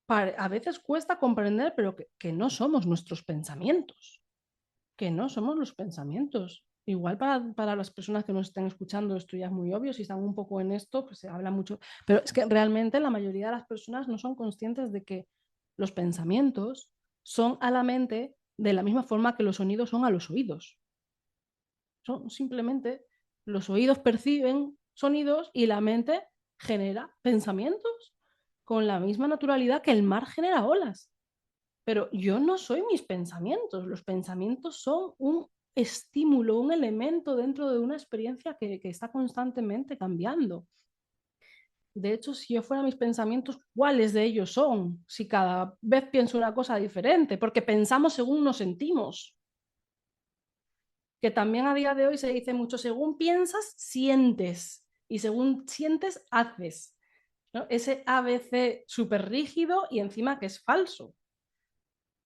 a veces cuesta comprender, pero que no somos nuestros pensamientos, que no somos los pensamientos. Igual para las personas que nos estén escuchando esto ya es muy obvio, si están un poco en esto, pues se habla mucho, pero es que realmente la mayoría de las personas no son conscientes de que los pensamientos son a la mente de la misma forma que los sonidos son a los oídos. Son simplemente los oídos perciben sonidos y la mente genera pensamientos con la misma naturalidad que el mar genera olas. Pero yo no soy mis pensamientos. Los pensamientos son un estímulo, un elemento dentro de una experiencia que está constantemente cambiando. De hecho, si yo fuera mis pensamientos, ¿cuáles de ellos son? Si cada vez pienso una cosa diferente, porque pensamos según nos sentimos. Que también a día de hoy se dice mucho, según piensas, sientes, y según sientes, haces, ¿no? Ese ABC súper rígido y encima que es falso.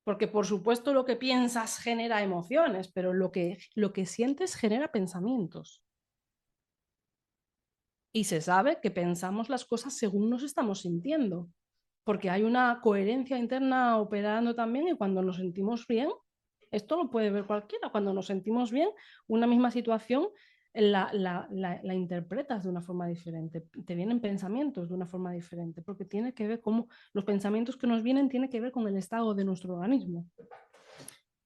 Porque por supuesto lo que piensas genera emociones, pero lo que sientes genera pensamientos. Y se sabe que pensamos las cosas según nos estamos sintiendo, porque hay una coherencia interna operando también, y cuando nos sentimos bien, esto lo puede ver cualquiera, cuando nos sentimos bien, una misma situación la interpretas de una forma diferente, te vienen pensamientos de una forma diferente, porque tiene que ver cómo los pensamientos que nos vienen tienen que ver con el estado de nuestro organismo.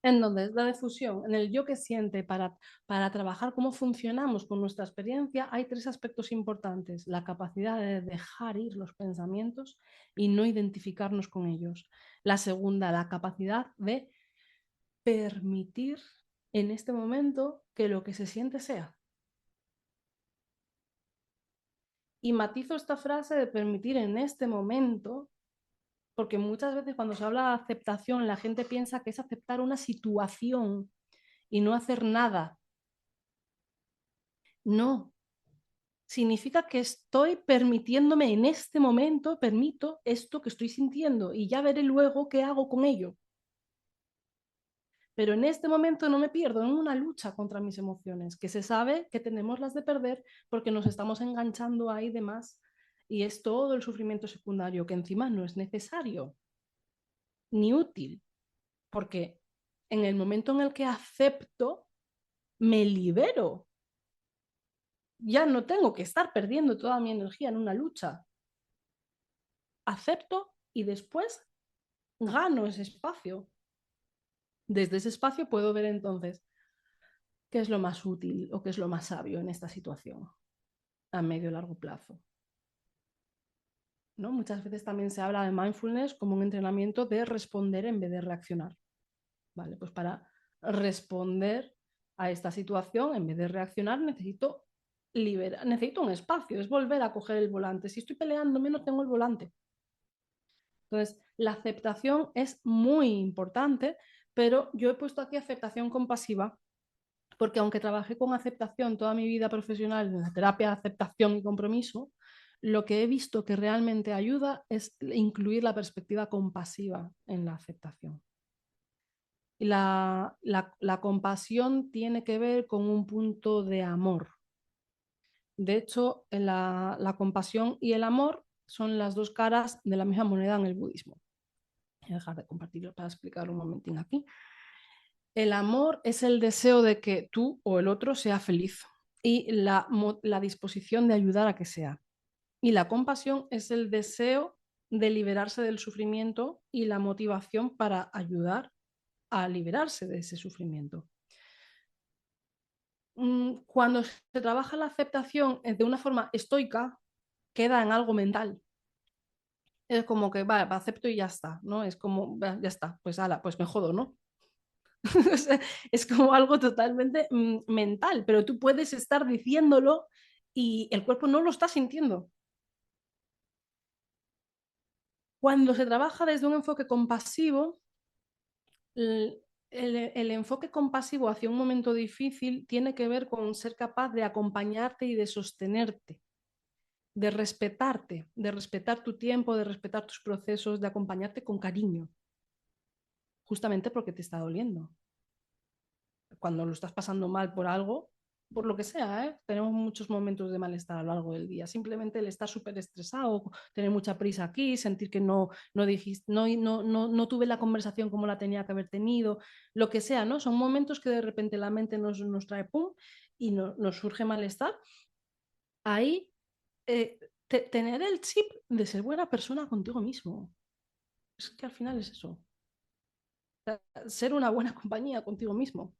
En donde la difusión, en el yo que siente, para trabajar cómo funcionamos con nuestra experiencia, hay 3 aspectos importantes: la capacidad de dejar ir los pensamientos y no identificarnos con ellos. La segunda, la capacidad de permitir en este momento que lo que se siente sea. Y matizo esta frase de permitir en este momento, porque muchas veces cuando se habla de aceptación, la gente piensa que es aceptar una situación y no hacer nada. No, significa que estoy permitiéndome en este momento, permito esto que estoy sintiendo y ya veré luego qué hago con ello. Pero en este momento no me pierdo en una lucha contra mis emociones, que se sabe que tenemos las de perder porque nos estamos enganchando ahí de más, y es todo el sufrimiento secundario que encima no es necesario ni útil, porque en el momento en el que acepto, me libero. Ya no tengo que estar perdiendo toda mi energía en una lucha. Acepto y después gano ese espacio. Desde ese espacio puedo ver entonces qué es lo más útil o qué es lo más sabio en esta situación a medio y largo plazo, ¿no? Muchas veces también se habla de mindfulness como un entrenamiento de responder en vez de reaccionar. ¿Vale? Pues para responder a esta situación, en vez de reaccionar, necesito necesito un espacio, es volver a coger el volante. Si estoy peleándome, no tengo el volante. Entonces, la aceptación es muy importante, pero yo he puesto aquí aceptación compasiva, porque aunque trabajé con aceptación toda mi vida profesional en la terapia de aceptación y compromiso, lo que he visto que realmente ayuda es incluir la perspectiva compasiva en la aceptación. Y la compasión tiene que ver con un punto de amor. De hecho, la compasión y el amor son las 2 caras de la misma moneda en el budismo. Voy a dejar de compartirlo para explicar un momentín aquí. El amor es el deseo de que tú o el otro sea feliz y la disposición de ayudar a que sea. Y la compasión es el deseo de liberarse del sufrimiento y la motivación para ayudar a liberarse de ese sufrimiento. Cuando se trabaja la aceptación de una forma estoica, queda en algo mental. Es como que, vale, acepto y ya está, ¿no? Es como, ya está, pues ala, pues me jodo, ¿no? Es como algo totalmente mental, pero tú puedes estar diciéndolo y el cuerpo no lo está sintiendo. Cuando se trabaja desde un enfoque compasivo, el enfoque compasivo hacia un momento difícil tiene que ver con ser capaz de acompañarte y de sostenerte, de respetarte, de respetar tu tiempo, de respetar tus procesos, de acompañarte con cariño, justamente porque te está doliendo. Cuando lo estás pasando mal por algo, por lo que sea, ¿eh? Tenemos muchos momentos de malestar a lo largo del día. Simplemente el estar súper estresado, tener mucha prisa aquí, sentir que no tuve la conversación como la tenía que haber tenido, lo que sea, ¿no? Son momentos que de repente la mente nos trae pum y nos surge malestar. Ahí, tener el chip de ser buena persona contigo mismo. Es que al final es eso. Ser una buena compañía contigo mismo.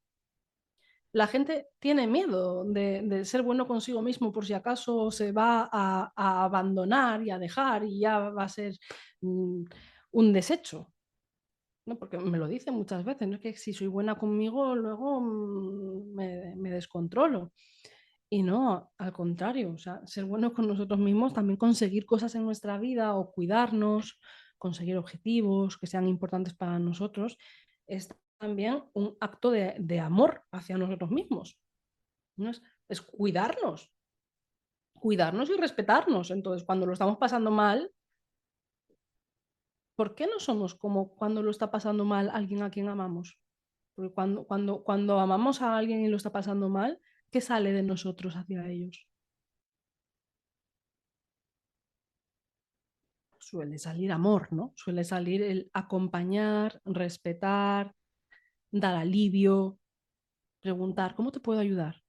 La gente tiene miedo de ser bueno consigo mismo por si acaso se va a abandonar y a dejar y ya va a ser un desecho. ¿no? Porque me lo dicen muchas veces, no es que si soy buena conmigo, luego me descontrolo. Y no, al contrario, o sea, ser buenos con nosotros mismos, también conseguir cosas en nuestra vida o cuidarnos, conseguir objetivos que sean importantes para nosotros, es también un acto de amor hacia nosotros mismos, ¿no? Es cuidarnos y respetarnos. Entonces, cuando lo estamos pasando mal, ¿por qué no somos como cuando lo está pasando mal alguien a quien amamos? Porque cuando amamos a alguien y lo está pasando mal, ¿qué sale de nosotros hacia ellos? Suele salir amor, ¿no? Suele salir el acompañar, respetar, dar alivio, preguntar, ¿cómo te puedo ayudar?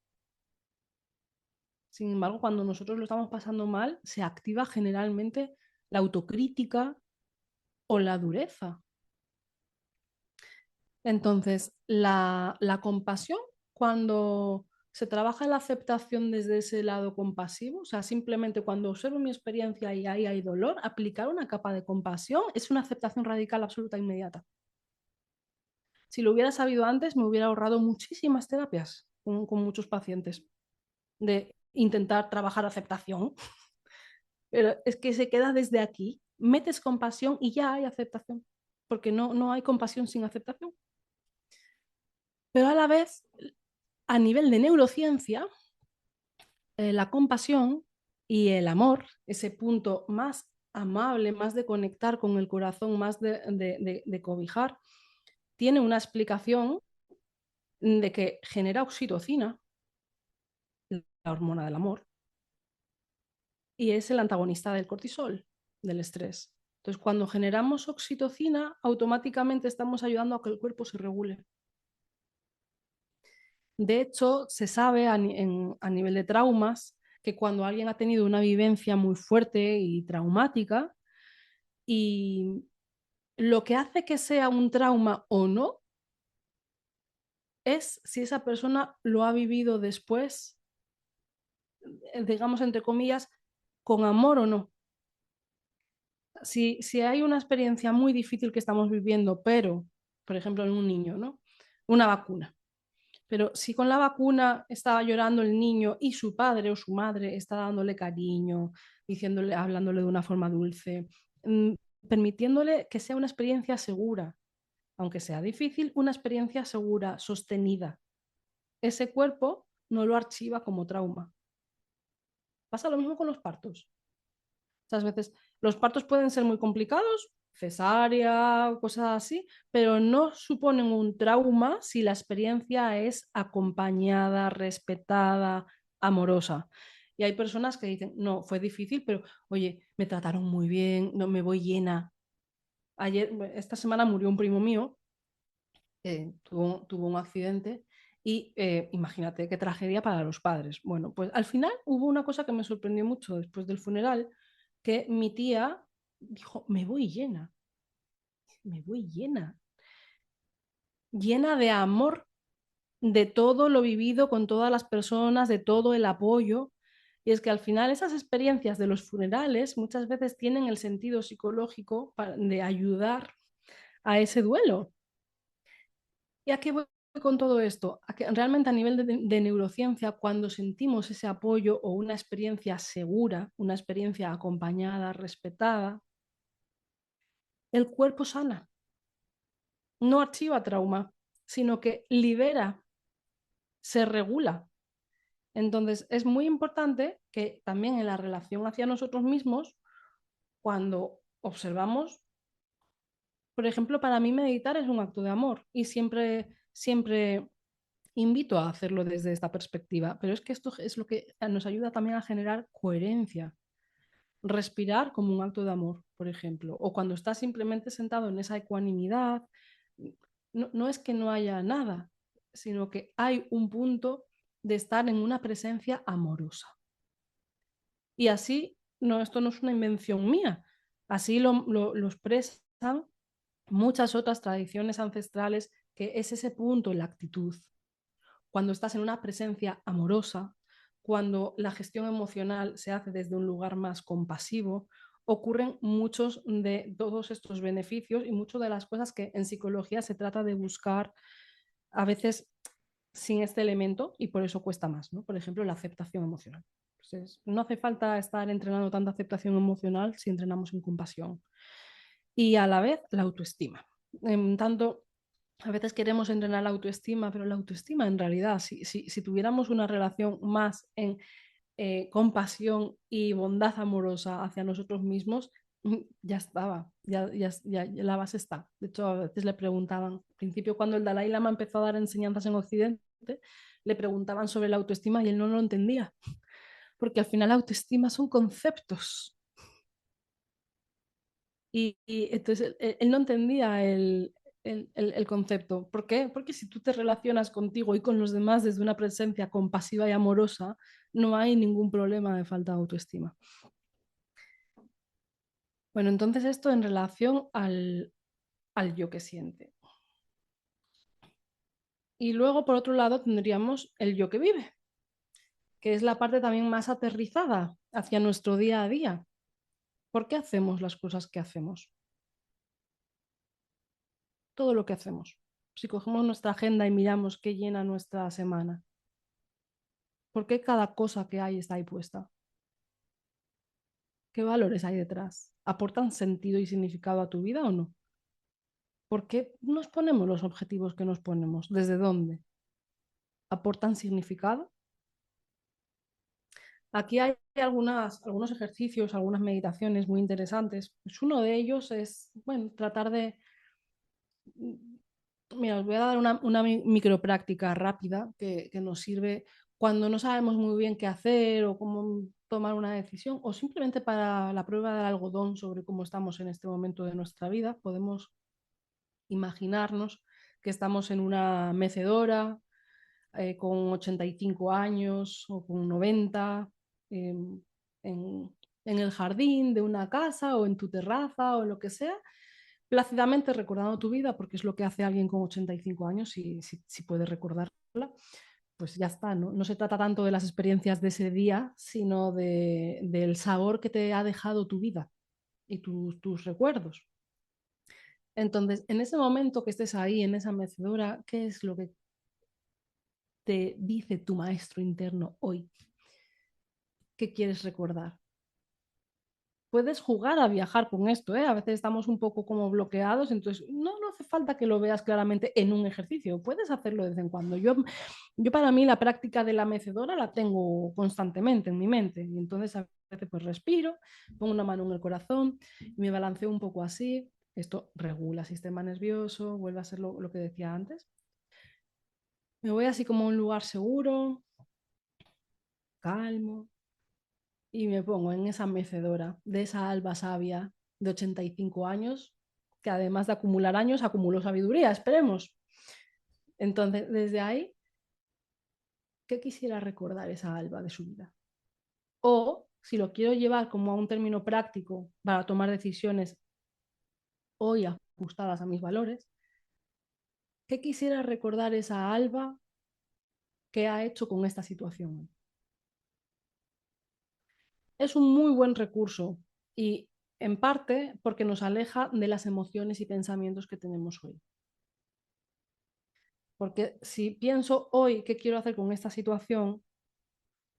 Sin embargo, cuando nosotros lo estamos pasando mal, se activa generalmente la autocrítica o la dureza. Entonces, la compasión, cuando se trabaja en la aceptación desde ese lado compasivo, o sea, simplemente cuando observo mi experiencia y ahí hay dolor, aplicar una capa de compasión es una aceptación radical absoluta e inmediata. Si lo hubiera sabido antes, me hubiera ahorrado muchísimas terapias con muchos pacientes de intentar trabajar aceptación. Pero es que se queda desde aquí, metes compasión y ya hay aceptación, porque no hay compasión sin aceptación. Pero a la vez, a nivel de neurociencia, la compasión y el amor, ese punto más amable, más de conectar con el corazón, más de cobijar, tiene una explicación de que genera oxitocina, la hormona del amor, y es el antagonista del cortisol, del estrés. Entonces, cuando generamos oxitocina, automáticamente estamos ayudando a que el cuerpo se regule. De hecho, se sabe a nivel de traumas que cuando alguien ha tenido una vivencia muy fuerte y traumática, y lo que hace que sea un trauma o no es si esa persona lo ha vivido después, digamos entre comillas, con amor o no. Si hay una experiencia muy difícil que estamos viviendo, pero, por ejemplo, en un niño, ¿no? Una vacuna. Pero si con la vacuna estaba llorando el niño y su padre o su madre está dándole cariño, diciéndole, hablándole de una forma dulce, permitiéndole que sea una experiencia segura, aunque sea difícil, una experiencia segura, sostenida. Ese cuerpo no lo archiva como trauma. Pasa lo mismo con los partos. Muchas veces los partos pueden ser muy complicados, cesárea, cosas así, pero no suponen un trauma si la experiencia es acompañada, respetada, amorosa. Y hay personas que dicen, no, fue difícil, pero oye, me trataron muy bien, no me voy llena. Esta semana murió un primo mío, tuvo un accidente y imagínate qué tragedia para los padres. Bueno, pues al final hubo una cosa que me sorprendió mucho después del funeral, que mi tía dijo, me voy llena, llena de amor, de todo lo vivido con todas las personas, de todo el apoyo. Y es que al final esas experiencias de los funerales muchas veces tienen el sentido psicológico de ayudar a ese duelo. ¿Y a qué voy con todo esto? A que realmente a nivel de neurociencia, cuando sentimos ese apoyo o una experiencia segura, una experiencia acompañada, respetada, el cuerpo sana, no archiva trauma, sino que libera, se regula. Entonces, es muy importante que también en la relación hacia nosotros mismos, cuando observamos, por ejemplo, para mí meditar es un acto de amor y siempre invito a hacerlo desde esta perspectiva, pero es que esto es lo que nos ayuda también a generar coherencia. Respirar como un acto de amor, por ejemplo, o cuando estás simplemente sentado en esa ecuanimidad, no es que no haya nada, sino que hay un punto de estar en una presencia amorosa. Y así, no, esto no es una invención mía, así lo expresan muchas otras tradiciones ancestrales, que es ese punto, la actitud. Cuando estás en una presencia amorosa, cuando la gestión emocional se hace desde un lugar más compasivo ocurren muchos de todos estos beneficios y muchas de las cosas que en psicología se trata de buscar a veces sin este elemento y por eso cuesta más, ¿no? Por ejemplo, la aceptación emocional. Entonces, no hace falta estar entrenando tanta aceptación emocional si entrenamos en compasión. Y a la vez, la autoestima. En tanto, a veces queremos entrenar la autoestima, pero la autoestima en realidad, si tuviéramos una relación más en compasión y bondad amorosa hacia nosotros mismos, ya estaba, ya la base está. De hecho, a veces le preguntaban, al principio cuando el Dalai Lama empezó a dar enseñanzas en Occidente, le preguntaban sobre la autoestima y él no lo entendía, porque al final la autoestima son conceptos. Y entonces él no entendía el concepto. ¿Por qué? Porque si tú te relacionas contigo y con los demás desde una presencia compasiva y amorosa, no hay ningún problema de falta de autoestima. Bueno, entonces esto en relación al yo que siente. Y luego, por otro lado, tendríamos el yo que vive, que es la parte también más aterrizada hacia nuestro día a día. ¿Por qué hacemos las cosas que hacemos? Todo lo que hacemos. Si cogemos nuestra agenda y miramos qué llena nuestra semana, ¿por qué cada cosa que hay está ahí puesta? ¿Qué valores hay detrás? ¿Aportan sentido y significado a tu vida o no? ¿Por qué nos ponemos los objetivos que nos ponemos? ¿Desde dónde? ¿Aportan significado? Aquí hay algunos ejercicios, algunas meditaciones muy interesantes. Pues uno de ellos es, bueno, tratar de... Mira, os voy a dar una micropráctica rápida que nos sirve cuando no sabemos muy bien qué hacer o cómo tomar una decisión o simplemente para la prueba del algodón sobre cómo estamos en este momento de nuestra vida. Podemos imaginarnos que estamos en una mecedora con 85 años o con 90 eh, en, en el jardín de una casa o en tu terraza o lo que sea, plácidamente recordando tu vida, porque es lo que hace alguien con 85 años, si puede recordarla, pues ya está, ¿no? No se trata tanto de las experiencias de ese día, sino del sabor que te ha dejado tu vida y tus recuerdos. Entonces, en ese momento que estés ahí, en esa mecedora, ¿qué es lo que te dice tu maestro interno hoy? ¿Qué quieres recordar? Puedes jugar a viajar con esto, ¿eh? A veces estamos un poco como bloqueados, entonces no hace falta que lo veas claramente en un ejercicio, puedes hacerlo de vez en cuando. Yo para mí la práctica de la mecedora la tengo constantemente en mi mente y entonces a veces pues respiro, pongo una mano en el corazón y me balanceo un poco así, esto regula el sistema nervioso, vuelve a ser lo que decía antes. Me voy así como a un lugar seguro, calmo, y me pongo en esa mecedora de esa alba sabia de 85 años, que además de acumular años, acumuló sabiduría, esperemos. Entonces, desde ahí, ¿qué quisiera recordar esa alba de su vida? O si lo quiero llevar como a un término práctico para tomar decisiones hoy ajustadas a mis valores, ¿qué quisiera recordar esa alba que ha hecho con esta situación? Es un muy buen recurso y en parte porque nos aleja de las emociones y pensamientos que tenemos hoy. Porque si pienso hoy qué quiero hacer con esta situación,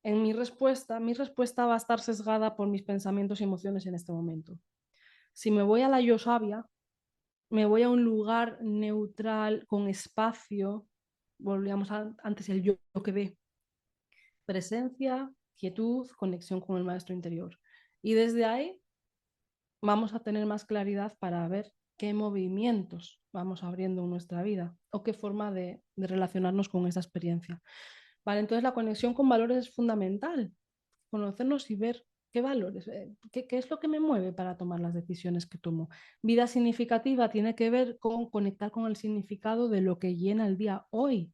en mi respuesta va a estar sesgada por mis pensamientos y emociones en este momento. Si me voy a la yo sabia, me voy a un lugar neutral, con espacio, volvíamos antes el yo que ve, presencia, quietud, conexión con el maestro interior. Y desde ahí vamos a tener más claridad para ver qué movimientos vamos abriendo en nuestra vida o qué forma de relacionarnos con esa experiencia. Vale, entonces la conexión con valores es fundamental, conocernos y ver qué valores, qué es lo que me mueve para tomar las decisiones que tomo. Vida significativa tiene que ver con conectar con el significado de lo que llena el día hoy,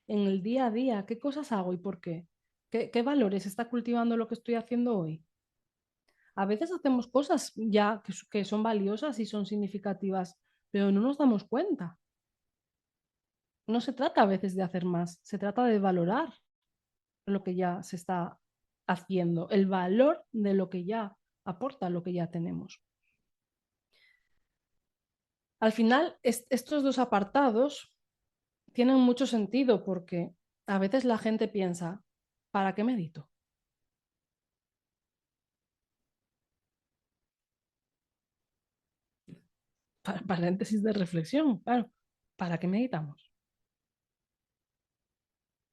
en el día a día, qué cosas hago y por qué, qué valores está cultivando lo que estoy haciendo hoy. A veces hacemos cosas ya que son valiosas y son significativas, pero no nos damos cuenta. No se trata a veces de hacer más, se trata de valorar lo que ya se está haciendo, el valor de lo que ya aporta lo que ya tenemos. Al final, estos dos apartados tienen mucho sentido porque a veces la gente piensa, ¿para qué medito? Paréntesis de reflexión, claro, ¿para qué meditamos?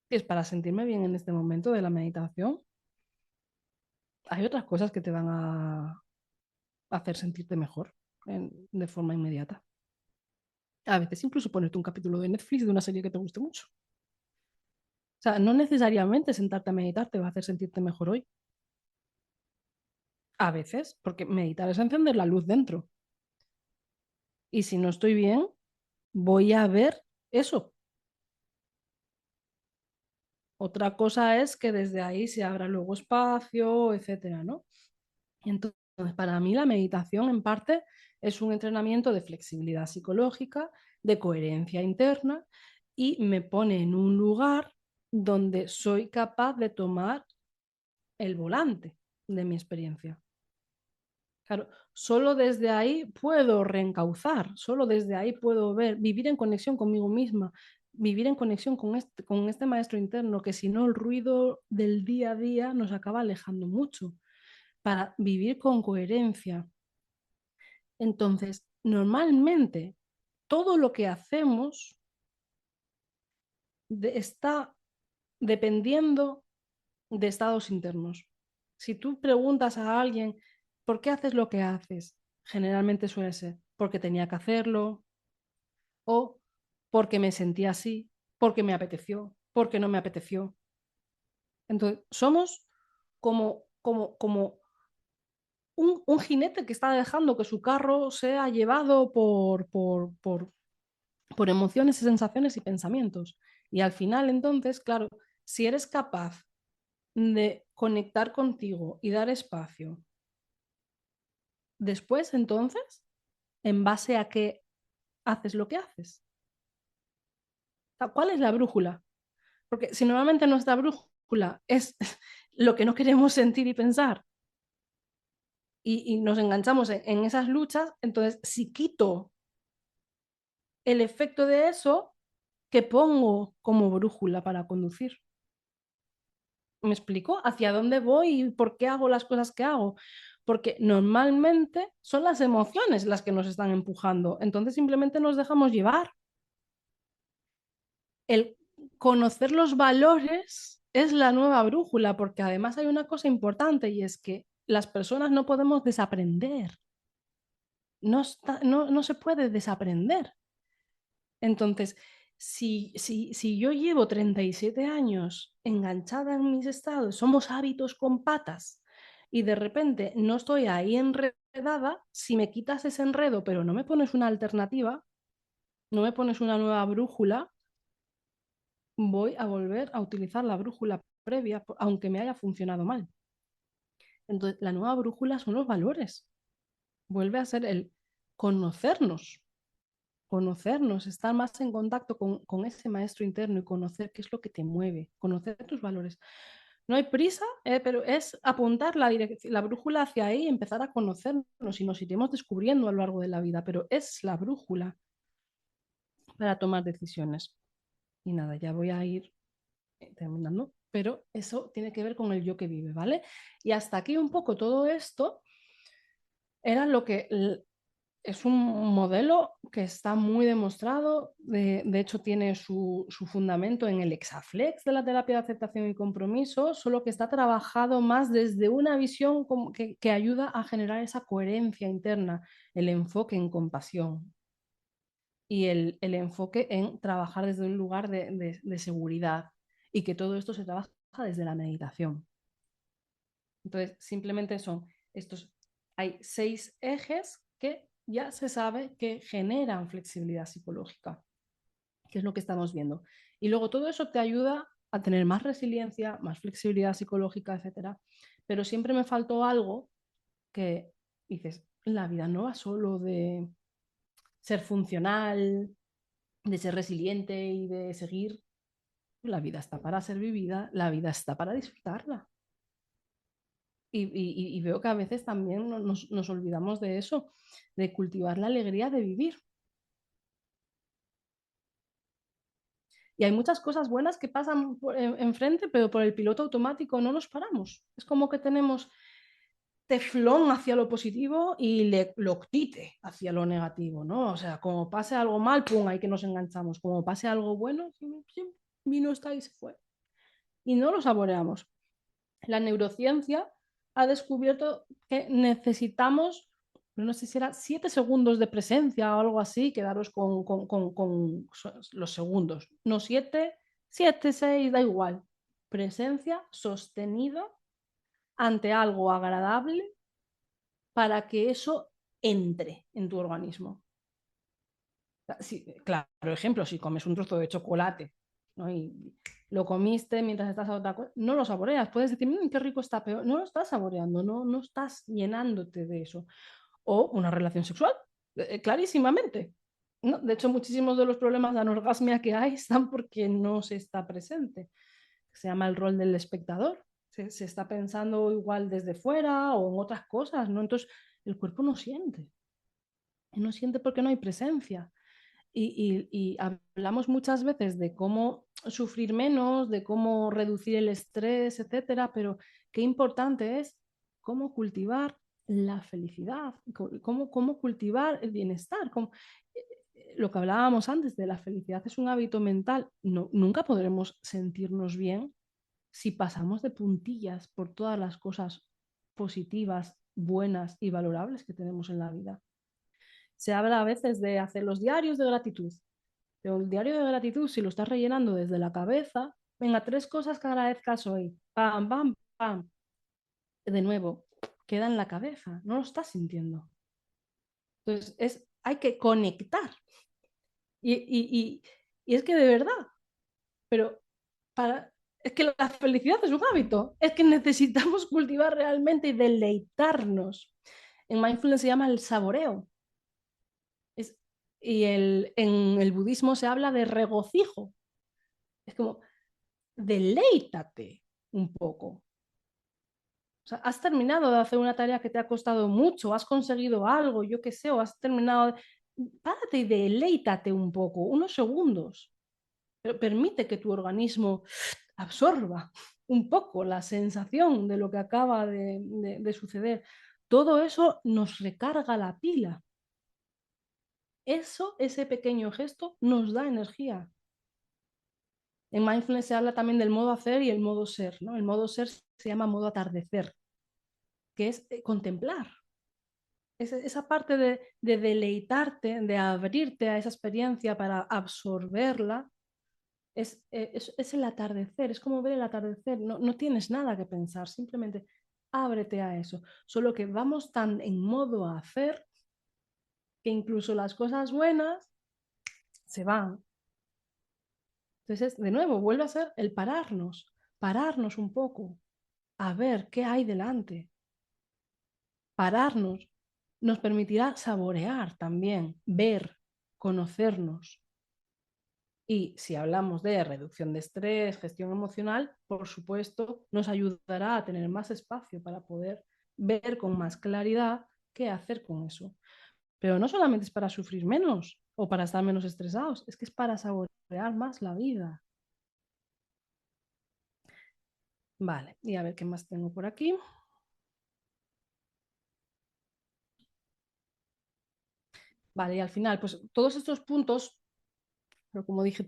¿Es para sentirme bien en este momento de la meditación? Hay otras cosas que te van a hacer sentirte mejor de forma inmediata. A veces incluso ponerte un capítulo de Netflix de una serie que te guste mucho. O sea, no necesariamente sentarte a meditar te va a hacer sentirte mejor hoy. A veces, porque meditar es encender la luz dentro. Y si no estoy bien, voy a ver eso. Otra cosa es que desde ahí se abra luego espacio, etcétera, ¿no? Entonces, para mí la meditación en parte es un entrenamiento de flexibilidad psicológica, de coherencia interna y me pone en un lugar donde soy capaz de tomar el volante de mi experiencia. Claro, solo desde ahí puedo reencauzar, solo desde ahí puedo ver, vivir en conexión conmigo misma, vivir en conexión con este maestro interno, que si no el ruido del día a día nos acaba alejando mucho, para vivir con coherencia. Entonces, normalmente, todo lo que hacemos está dependiendo de estados internos. Si tú preguntas a alguien, ¿por qué haces lo que haces? Generalmente suele ser porque tenía que hacerlo o porque me sentía así, porque me apeteció, porque no me apeteció. Entonces, somos como un jinete que está dejando que su carro sea llevado por emociones y sensaciones y pensamientos. Y al final, entonces, claro, si eres capaz de conectar contigo y dar espacio, después, entonces, en base a qué haces lo que haces. ¿Cuál es la brújula? Porque si normalmente nuestra brújula es lo que no queremos sentir y pensar y nos enganchamos en esas luchas, entonces si quito el efecto de eso, ¿qué pongo como brújula para conducir? ¿Me explico? ¿Hacia dónde voy y por qué hago las cosas que hago? Porque normalmente son las emociones las que nos están empujando, entonces simplemente nos dejamos llevar. El conocer los valores es la nueva brújula, porque además hay una cosa importante y es que las personas no podemos desaprender. No se puede desaprender. Entonces, si yo llevo 37 años enganchada en mis estados, somos hábitos con patas, y de repente no estoy ahí enredada, si me quitas ese enredo, pero no me pones una alternativa, no me pones una nueva brújula, voy a volver a utilizar la brújula previa, aunque me haya funcionado mal. Entonces, la nueva brújula son los valores. Vuelve a ser el conocernos, conocernos, estar más en contacto con ese maestro interno y conocer qué es lo que te mueve, conocer tus valores. No hay prisa, pero es apuntar la brújula hacia ahí y empezar a conocernos y nos iremos descubriendo a lo largo de la vida, pero es la brújula para tomar decisiones. Y nada, ya voy a ir terminando, pero eso tiene que ver con el yo que vive, ¿vale? Y hasta aquí un poco todo esto era lo que es un modelo que está muy demostrado, de hecho tiene su fundamento en el Exaflex de la terapia de aceptación y compromiso, solo que está trabajado más desde una visión que ayuda a generar esa coherencia interna, el enfoque en compasión y el enfoque en trabajar desde un lugar de seguridad y que todo esto se trabaja desde la meditación. Entonces, simplemente son estos, hay 6 ejes que ya se sabe que generan flexibilidad psicológica, que es lo que estamos viendo. Y luego todo eso te ayuda a tener más resiliencia, más flexibilidad psicológica, etcétera. Pero siempre me faltó algo que dices, la vida no va solo de ser funcional, de ser resiliente y de seguir. La vida está para ser vivida, la vida está para disfrutarla. Y veo que a veces también nos olvidamos de eso, de cultivar la alegría de vivir. Y hay muchas cosas buenas que pasan enfrente, pero por el piloto automático no nos paramos. Es como que tenemos teflón hacia lo positivo y loctite hacia lo negativo, ¿no? O sea, como pase algo mal, pum, ahí que nos enganchamos. Como pase algo bueno, vino, está y se fue. Y no lo saboreamos. La neurociencia ha descubierto que necesitamos, no sé si era 7 segundos de presencia o algo así, quedaros con los segundos. No 7, 7, 6, da igual. Presencia sostenida ante algo agradable para que eso entre en tu organismo. Sí, claro, por ejemplo, si comes un trozo de chocolate, ¿no? Y lo comiste mientras estás a otra cosa, no lo saboreas. Puedes decir, qué rico está, pero no lo estás saboreando, no estás llenándote de eso. O una relación sexual, clarísimamente. ¿No? De hecho, muchísimos de los problemas de anorgasmia que hay están porque no se está presente. Se llama el rol del espectador. Se está pensando igual desde fuera o en otras cosas, ¿no? Entonces, el cuerpo no siente. No siente porque no hay presencia. Y hablamos muchas veces de cómo sufrir menos, de cómo reducir el estrés, etcétera, pero qué importante es cómo cultivar la felicidad, cómo cultivar el bienestar. Lo que hablábamos antes de la felicidad es un hábito mental. No, nunca podremos sentirnos bien si pasamos de puntillas por todas las cosas positivas, buenas y valorables que tenemos en la vida. Se habla a veces de hacer los diarios de gratitud, pero el diario de gratitud, si lo estás rellenando desde la cabeza, venga, 3 cosas que agradezcas hoy, pam, pam, pam, de nuevo, queda en la cabeza, no lo estás sintiendo. Entonces, hay que conectar. Y, y, y, y es que de verdad, pero es que la felicidad es un hábito, es que necesitamos cultivar realmente y deleitarnos. En mindfulness se llama el saboreo. Es, en el budismo se habla de regocijo. Es como, deleítate un poco. O sea, has terminado de hacer una tarea que te ha costado mucho, has conseguido algo, yo qué sé, o has terminado. Párate y deleítate un poco, unos segundos. Pero permite que tu organismo absorba un poco la sensación de lo que acaba de suceder. Todo eso nos recarga la pila. Eso, ese pequeño gesto, nos da energía. En mindfulness se habla también del modo hacer y el modo ser, ¿no? El modo ser se llama modo atardecer, que es contemplar. Esa parte de deleitarte, de abrirte a esa experiencia para absorberla, es el atardecer, es como ver el atardecer. No tienes nada que pensar, simplemente ábrete a eso. Solo que vamos tan en modo hacer que incluso las cosas buenas se van. Entonces, de nuevo, vuelve a ser el pararnos un poco, a ver qué hay delante. Pararnos nos permitirá saborear también, ver, conocernos. Y si hablamos de reducción de estrés, gestión emocional, por supuesto, nos ayudará a tener más espacio para poder ver con más claridad qué hacer con eso. Pero no solamente es para sufrir menos o para estar menos estresados, es que es para saborear más la vida. Vale, y a ver qué más tengo por aquí. Vale, y al final, pues todos estos puntos, pero como dije,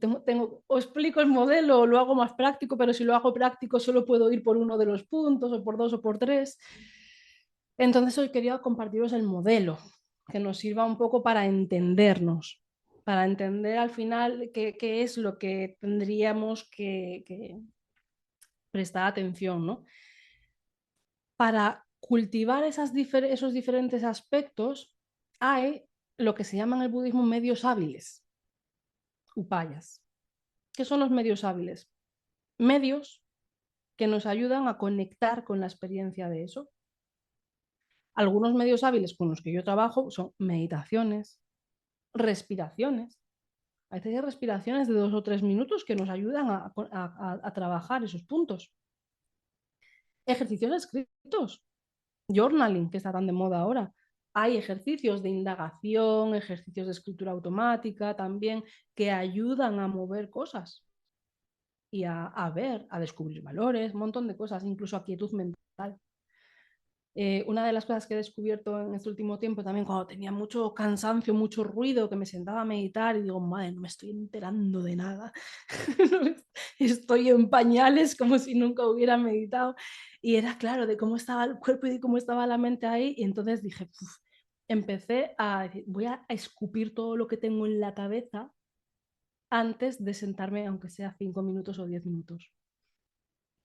o explico el modelo o lo hago más práctico, pero si lo hago práctico solo puedo ir por uno de los puntos o por 2 o por 3. Entonces hoy quería compartiros el modelo, que nos sirva un poco para entender al final qué es lo que tendríamos que prestar atención, ¿no? Para cultivar esos diferentes aspectos hay lo que se llama en el budismo medios hábiles, upayas. ¿Qué son los medios hábiles? Medios que nos ayudan a conectar con la experiencia de eso. Algunos medios hábiles con los que yo trabajo son meditaciones, respiraciones. A veces hay respiraciones de 2 o 3 minutos que nos ayudan a trabajar esos puntos. Ejercicios escritos. journaling, que está tan de moda ahora. Hay ejercicios de indagación, ejercicios de escritura automática también, que ayudan a mover cosas y a ver, a descubrir valores, un montón de cosas, incluso a quietud mental. Una de las cosas que he descubierto en este último tiempo también, cuando tenía mucho cansancio, mucho ruido, que me sentaba a meditar y digo, madre, no me estoy enterando de nada. Estoy en pañales como si nunca hubiera meditado. Y era claro de cómo estaba el cuerpo y de cómo estaba la mente ahí. Y entonces dije, empecé a decir, voy a escupir todo lo que tengo en la cabeza antes de sentarme, aunque sea 5 minutos o 10 minutos.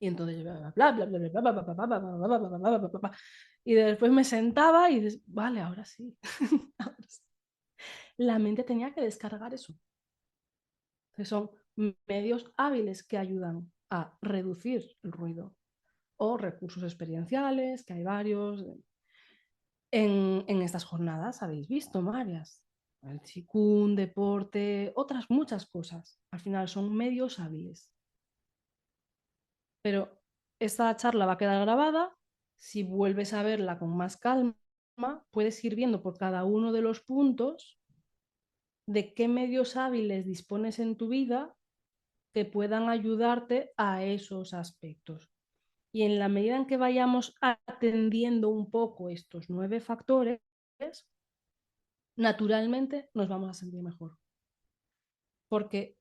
Y entonces, y después me sentaba y dices, vale, ahora sí. La mente tenía que descargar eso. Entonces son medios hábiles que ayudan a reducir el ruido o recursos experienciales, que hay varios. En estas jornadas habéis visto varias. El chikun, deporte, otras muchas cosas. Al final son medios hábiles. Pero esta charla va a quedar grabada. Si vuelves a verla con más calma, puedes ir viendo por cada uno de los puntos de qué medios hábiles dispones en tu vida que puedan ayudarte a esos aspectos. Y en la medida en que vayamos atendiendo un poco estos 9 factores, naturalmente nos vamos a sentir mejor. Porque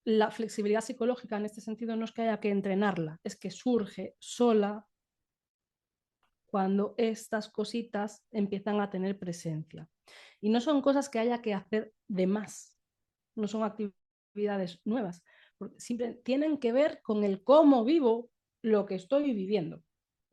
la flexibilidad psicológica en este sentido no es que haya que entrenarla, es que surge sola cuando estas cositas empiezan a tener presencia. Y no son cosas que haya que hacer de más, no son actividades nuevas, porque siempre tienen que ver con el cómo vivo lo que estoy viviendo,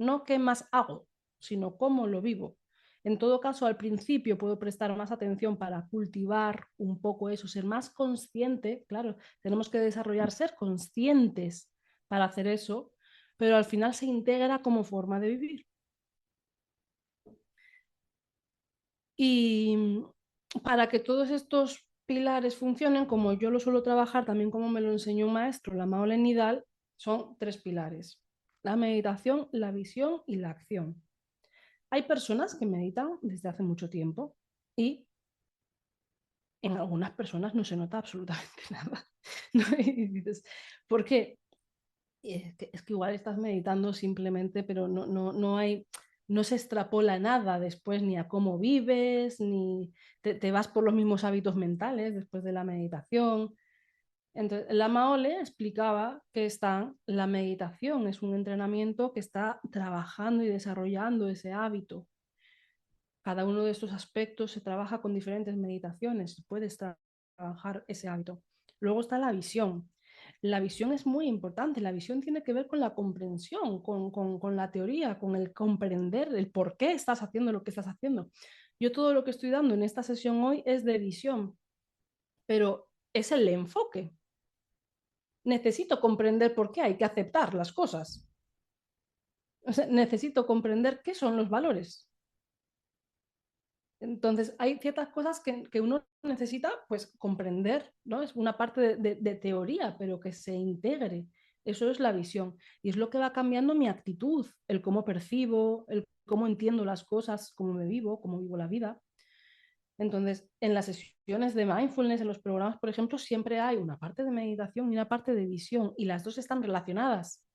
no qué más hago, sino cómo lo vivo. En todo caso, al principio puedo prestar más atención para cultivar un poco eso, ser más consciente, claro, tenemos que desarrollar ser conscientes para hacer eso, pero al final se integra como forma de vivir. Y para que todos estos pilares funcionen, como yo lo suelo trabajar, también como me lo enseñó un maestro, la Maole Nidal, son 3 pilares: la meditación, la visión y la acción. Hay personas que meditan desde hace mucho tiempo y en algunas personas no se nota absolutamente nada. ¿No? Y dices, ¿por qué? Es que igual estás meditando simplemente, pero no hay, no se extrapola nada después ni a cómo vives, ni te vas por los mismos hábitos mentales después de la meditación. Entonces, la Maole explicaba que la meditación es un entrenamiento que está trabajando y desarrollando ese hábito. Cada uno de estos aspectos se trabaja con diferentes meditaciones, puedes trabajar ese hábito. Luego está la visión. La visión es muy importante, la visión tiene que ver con la comprensión, con la teoría, con el comprender el por qué estás haciendo lo que estás haciendo. Yo todo lo que estoy dando en esta sesión hoy es de visión, pero es el enfoque. Necesito comprender por qué hay que aceptar las cosas. O sea, necesito comprender qué son los valores. Entonces, hay ciertas cosas que uno necesita pues comprender, ¿no? Es una parte de teoría, pero que se integre. Eso es la visión. Y es lo que va cambiando mi actitud, el cómo percibo, el cómo entiendo las cosas, cómo vivo la vida. Entonces, en las sesiones de mindfulness, en los programas, por ejemplo, siempre hay una parte de meditación y una parte de visión, y las dos están relacionadas.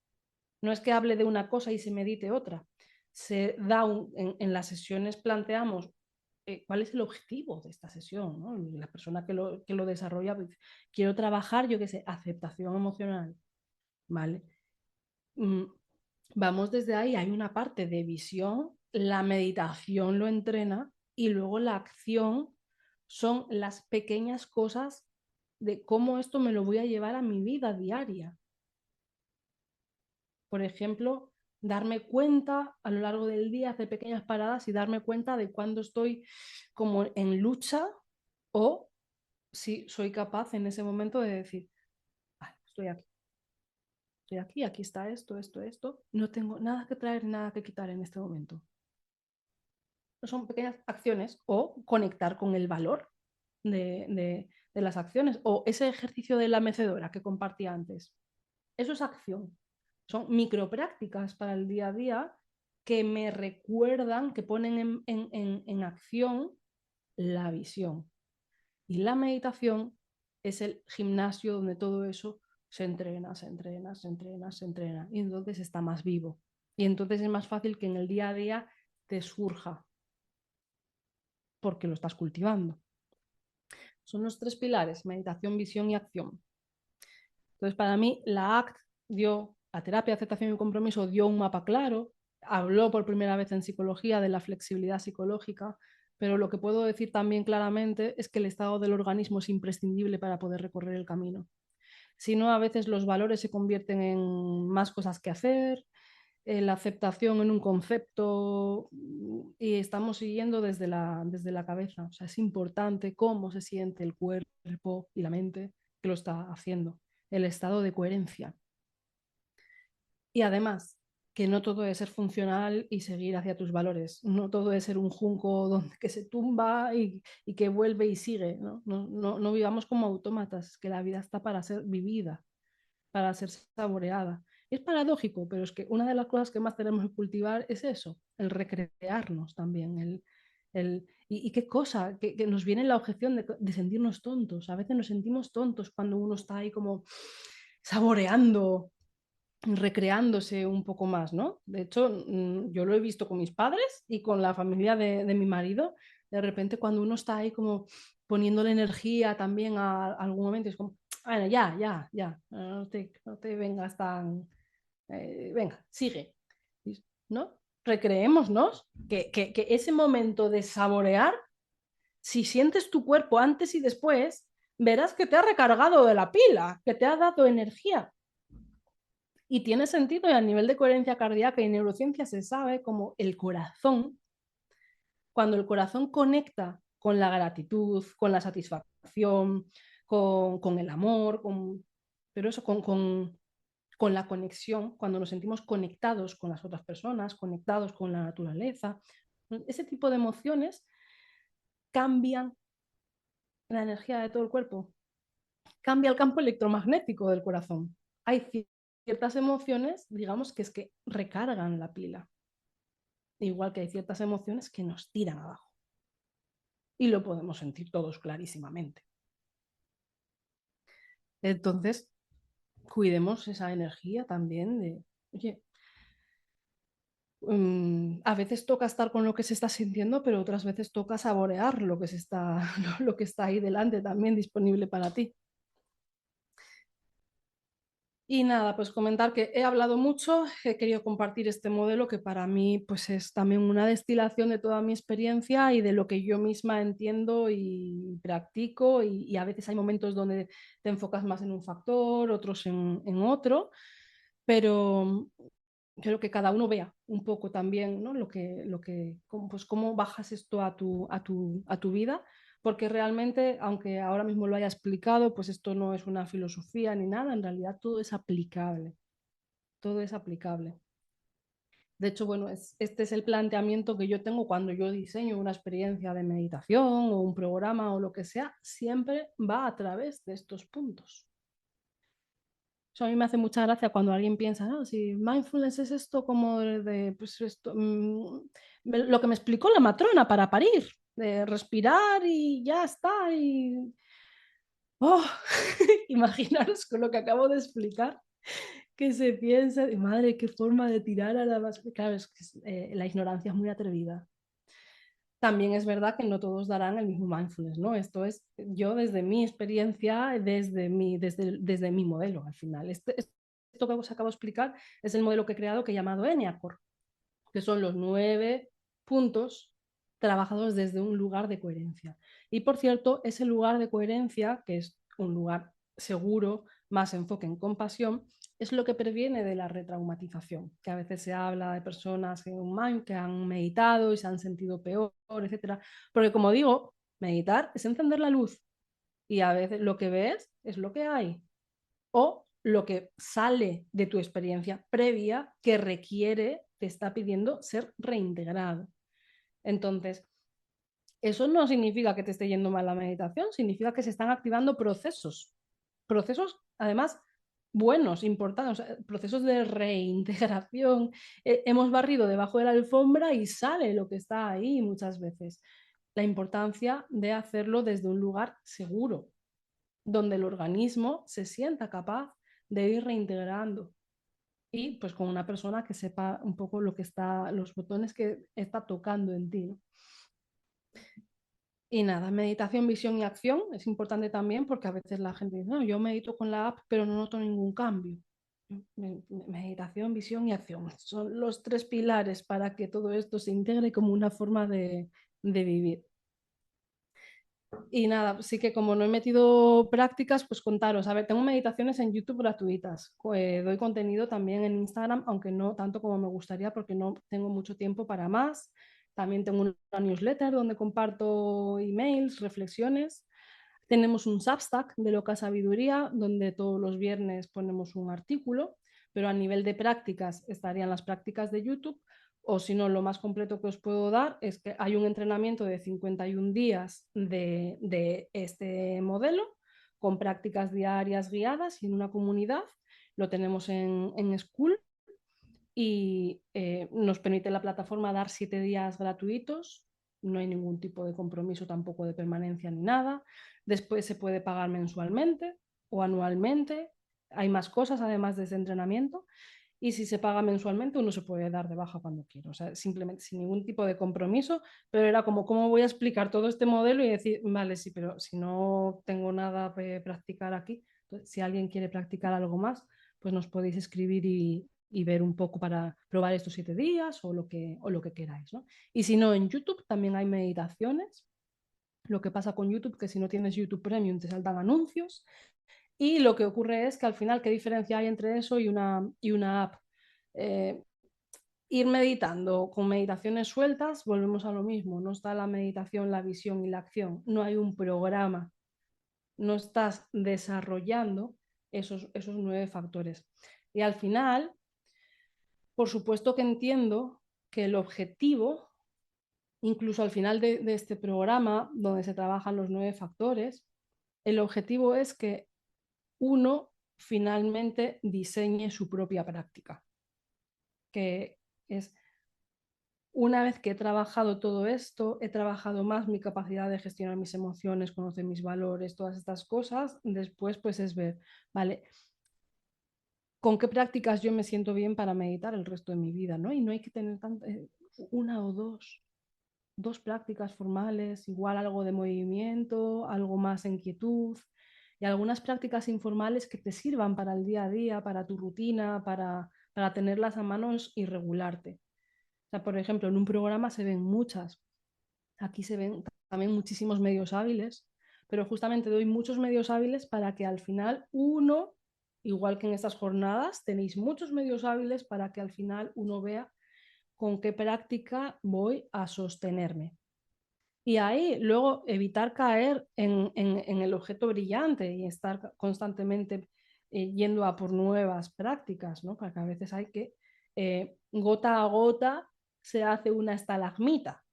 No es que hable de una cosa y se medite otra. Se da en las sesiones planteamos cuál es el objetivo de esta sesión, ¿no? La persona que lo desarrolla, pues, quiero trabajar, yo qué sé, aceptación emocional, ¿vale? Vamos desde ahí, hay una parte de visión, la meditación lo entrena y luego la acción son las pequeñas cosas de cómo esto me lo voy a llevar a mi vida diaria. Por ejemplo, darme cuenta a lo largo del día, hacer pequeñas paradas y darme cuenta de cuando estoy como en lucha o si soy capaz en ese momento de decir, vale, estoy aquí, aquí está esto, no tengo nada que traer, nada que quitar en este momento. Son pequeñas acciones o conectar con el valor de las acciones o ese ejercicio de la mecedora que compartí antes. Eso es acción. Son microprácticas para el día a día que me recuerdan, que ponen en acción la visión. Y la meditación es el gimnasio donde todo eso se entrena, se entrena, se entrena, se entrena. Y entonces está más vivo. Y entonces es más fácil que en el día a día te surja, porque lo estás cultivando. Son los 3 pilares: meditación, visión y acción. Entonces, para mí, la ACT dio, la terapia de aceptación y compromiso, dio un mapa claro, habló por primera vez en psicología de la flexibilidad psicológica, pero lo que puedo decir también claramente es que el estado del organismo es imprescindible para poder recorrer el camino. Si no, a veces los valores se convierten en más cosas que hacer, la aceptación en un concepto, y estamos siguiendo desde la cabeza. O sea, es importante cómo se siente el cuerpo y la mente que lo está haciendo, el estado de coherencia. Y además, que no todo es ser funcional y seguir hacia tus valores. No todo es ser un junco donde, que se tumba y que vuelve y sigue. ¿No? No vivamos como autómatas, que la vida está para ser vivida, para ser saboreada. Es paradójico, pero es que una de las cosas que más tenemos que cultivar es eso, el recrearnos también. Y qué cosa, que nos viene la objeción de sentirnos tontos. A veces nos sentimos tontos cuando uno está ahí como saboreando, recreándose un poco más, ¿no? De hecho, yo lo he visto con mis padres y con la familia de mi marido. De repente, cuando uno está ahí como poniéndole energía también a algún momento, es como, bueno, ya, no te vengas tan, venga, sigue, ¿no? Recreémonos que ese momento de saborear, si sientes tu cuerpo antes y después, verás que te ha recargado de la pila, que te ha dado energía. Y tiene sentido, y a nivel de coherencia cardíaca y neurociencia se sabe como el corazón, cuando el corazón conecta con la gratitud, con la satisfacción, con el amor, pero eso, con la conexión, cuando nos sentimos conectados con las otras personas, conectados con la naturaleza, ese tipo de emociones cambian la energía de todo el cuerpo, cambia el campo electromagnético del corazón. Hay ciertas emociones, digamos, que es que recargan la pila, igual que hay ciertas emociones que nos tiran abajo. Y lo podemos sentir todos clarísimamente. Entonces, cuidemos esa energía también de, oye, a veces toca estar con lo que se está sintiendo, pero otras veces toca saborear lo que, lo que está ahí delante también disponible para ti. Y nada, pues comentar que he hablado mucho, he querido compartir este modelo que para mí pues es también una destilación de toda mi experiencia y de lo que yo misma entiendo y practico, y a veces hay momentos donde te enfocas más en un factor, otros en otro, pero creo que cada uno vea un poco también, ¿no? Pues cómo bajas esto a tu vida, porque realmente, aunque ahora mismo lo haya explicado, pues esto no es una filosofía ni nada, en realidad todo es aplicable, todo es aplicable. De hecho, bueno, este es el planteamiento que yo tengo cuando yo diseño una experiencia de meditación o un programa o lo que sea, siempre va a través de estos puntos. Eso a mí me hace mucha gracia cuando alguien piensa, no, si mindfulness es esto como pues esto, lo que me explicó la matrona para parir, de respirar y ya está. Y oh, imaginaros con lo que acabo de explicar, que se piensa, madre, qué forma de tirar a la basura. Claro, es que la ignorancia es muy atrevida. También es verdad que no todos darán el mismo mindfulness, ¿no? Esto es yo desde mi experiencia, desde mi modelo al final. Esto que os acabo de explicar es el modelo que he creado, que he llamado ENEACOR, que son los 9 puntos trabajados desde un lugar de coherencia. Y por cierto, ese lugar de coherencia, que es un lugar seguro, más enfoque en compasión, es lo que previene de la retraumatización, que a veces se habla de personas que han meditado y se han sentido peor, etcétera. Porque como digo, meditar es encender la luz y a veces lo que ves es lo que hay o lo que sale de tu experiencia previa que requiere, te está pidiendo ser reintegrado. Entonces, eso no significa que te esté yendo mal la meditación, significa que se están activando procesos, además buenos, importantes, o sea, procesos de reintegración. Hemos barrido debajo de la alfombra y sale lo que está ahí muchas veces. La importancia de hacerlo desde un lugar seguro, donde el organismo se sienta capaz de ir reintegrando y pues con una persona que sepa un poco lo que está, los botones que está tocando en ti, ¿no? Y nada, meditación, visión y acción es importante también porque a veces la gente dice, no, yo medito con la app, pero no noto ningún cambio. Meditación, visión y acción son los tres pilares para que todo esto se integre como una forma de vivir. Y nada, sí que como no he metido prácticas, pues contaros. A ver, tengo meditaciones en YouTube gratuitas. Doy contenido también en Instagram, aunque no tanto como me gustaría porque no tengo mucho tiempo para más. También tengo una newsletter donde comparto emails, reflexiones. Tenemos un Substack de Loca Sabiduría, donde todos los viernes ponemos un artículo, pero a nivel de prácticas estarían las prácticas de YouTube, o si no, lo más completo que os puedo dar es que hay un entrenamiento de 51 días de este modelo, con prácticas diarias guiadas y en una comunidad. Lo tenemos en School y nos permite la plataforma dar 7 días gratuitos. No hay ningún tipo de compromiso tampoco de permanencia ni nada. Después se puede pagar mensualmente o anualmente. Hay más cosas además de ese entrenamiento. Y si se paga mensualmente, uno se puede dar de baja cuando quiera. O sea, simplemente sin ningún tipo de compromiso. Pero era como, ¿cómo voy a explicar todo este modelo y decir, vale, sí, pero si no tengo nada que practicar aquí, entonces, si alguien quiere practicar algo más, pues nos podéis escribir y ver un poco para probar estos 7 días o lo que queráis, ¿no? Y si no, en YouTube también hay meditaciones. Lo que pasa con YouTube, que si no tienes YouTube Premium te saltan anuncios. Y lo que ocurre es que al final, ¿qué diferencia hay entre eso y una app? Eh, Ir meditando con meditaciones sueltas, volvemos a lo mismo. No está la meditación, la visión y la acción. No hay un programa. No estás desarrollando esos 9 factores. Y al final, por supuesto que entiendo que el objetivo, incluso al final de este programa, donde se trabajan los 9 factores, el objetivo es que uno finalmente diseñe su propia práctica, que es una vez que he trabajado todo esto, he trabajado más mi capacidad de gestionar mis emociones, conocer mis valores, todas estas cosas, después pues es ver, vale, con qué prácticas yo me siento bien para meditar el resto de mi vida, ¿no? Y no hay que tener una o dos prácticas formales, igual algo de movimiento, algo más en quietud y algunas prácticas informales que te sirvan para el día a día, para tu rutina, para tenerlas a manos y regularte. O sea, por ejemplo, en un programa se ven muchas, aquí se ven también muchísimos medios hábiles, pero justamente doy muchos medios hábiles para que al final uno, igual que en estas jornadas, tenéis muchos medios hábiles para que al final uno vea con qué práctica voy a sostenerme. Y ahí luego evitar caer en el objeto brillante y estar constantemente yendo a por nuevas prácticas, ¿no? Porque a veces hay que, gota a gota, se hace una estalagmita.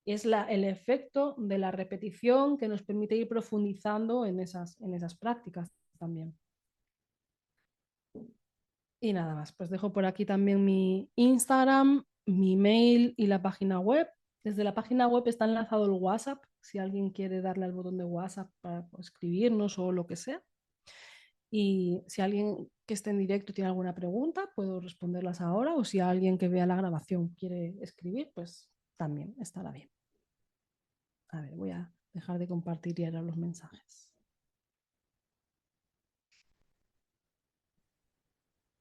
Es el efecto de la repetición que nos permite ir profundizando en esas prácticas también. Y nada más, pues dejo por aquí también mi Instagram, mi mail y la página web. Desde la página web está enlazado el WhatsApp, si alguien quiere darle al botón de WhatsApp para escribirnos o lo que sea. Y si alguien que esté en directo tiene alguna pregunta, puedo responderlas ahora, o si alguien que vea la grabación quiere escribir, pues también estará bien. A ver, voy a dejar de compartir y ahora los mensajes.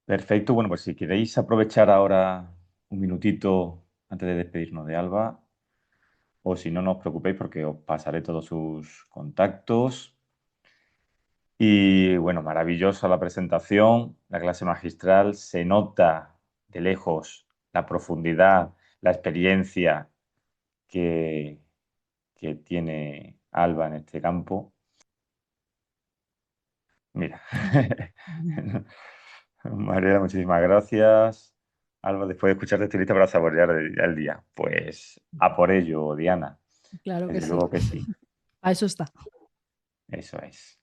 Perfecto. Bueno, pues si queréis aprovechar ahora un minutito antes de despedirnos de Alba, o si no, no os preocupéis porque os pasaré todos sus contactos. Y bueno, maravillosa la presentación, la clase magistral, se nota de lejos la profundidad, la experiencia que, que tiene Alba en este campo. Mira, Mariela, muchísimas gracias. Alba, después de escucharte estoy lista para saborear el día. Pues a por ello, Diana. Claro que Desde sí. luego que sí, A eso está. eso es.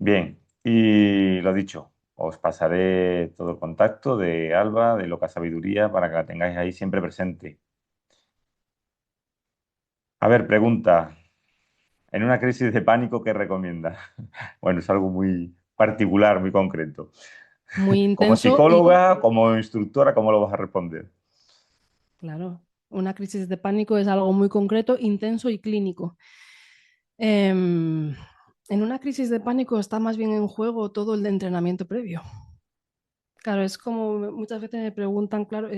Bien, y lo dicho, Os pasaré todo el contacto de Alba, de Loca Sabiduría, para que la tengáis ahí siempre presente. A ver, pregunta. En una crisis de pánico, ¿qué recomiendas? Bueno, es algo muy particular, muy concreto. Muy Como intenso y, psicóloga, como instructora, ¿cómo lo vas a responder? claro, una crisis de pánico es algo muy concreto, intenso y clínico. En una crisis de pánico está más bien en juego todo el de entrenamiento previo. Claro, es como muchas veces me preguntan, claro,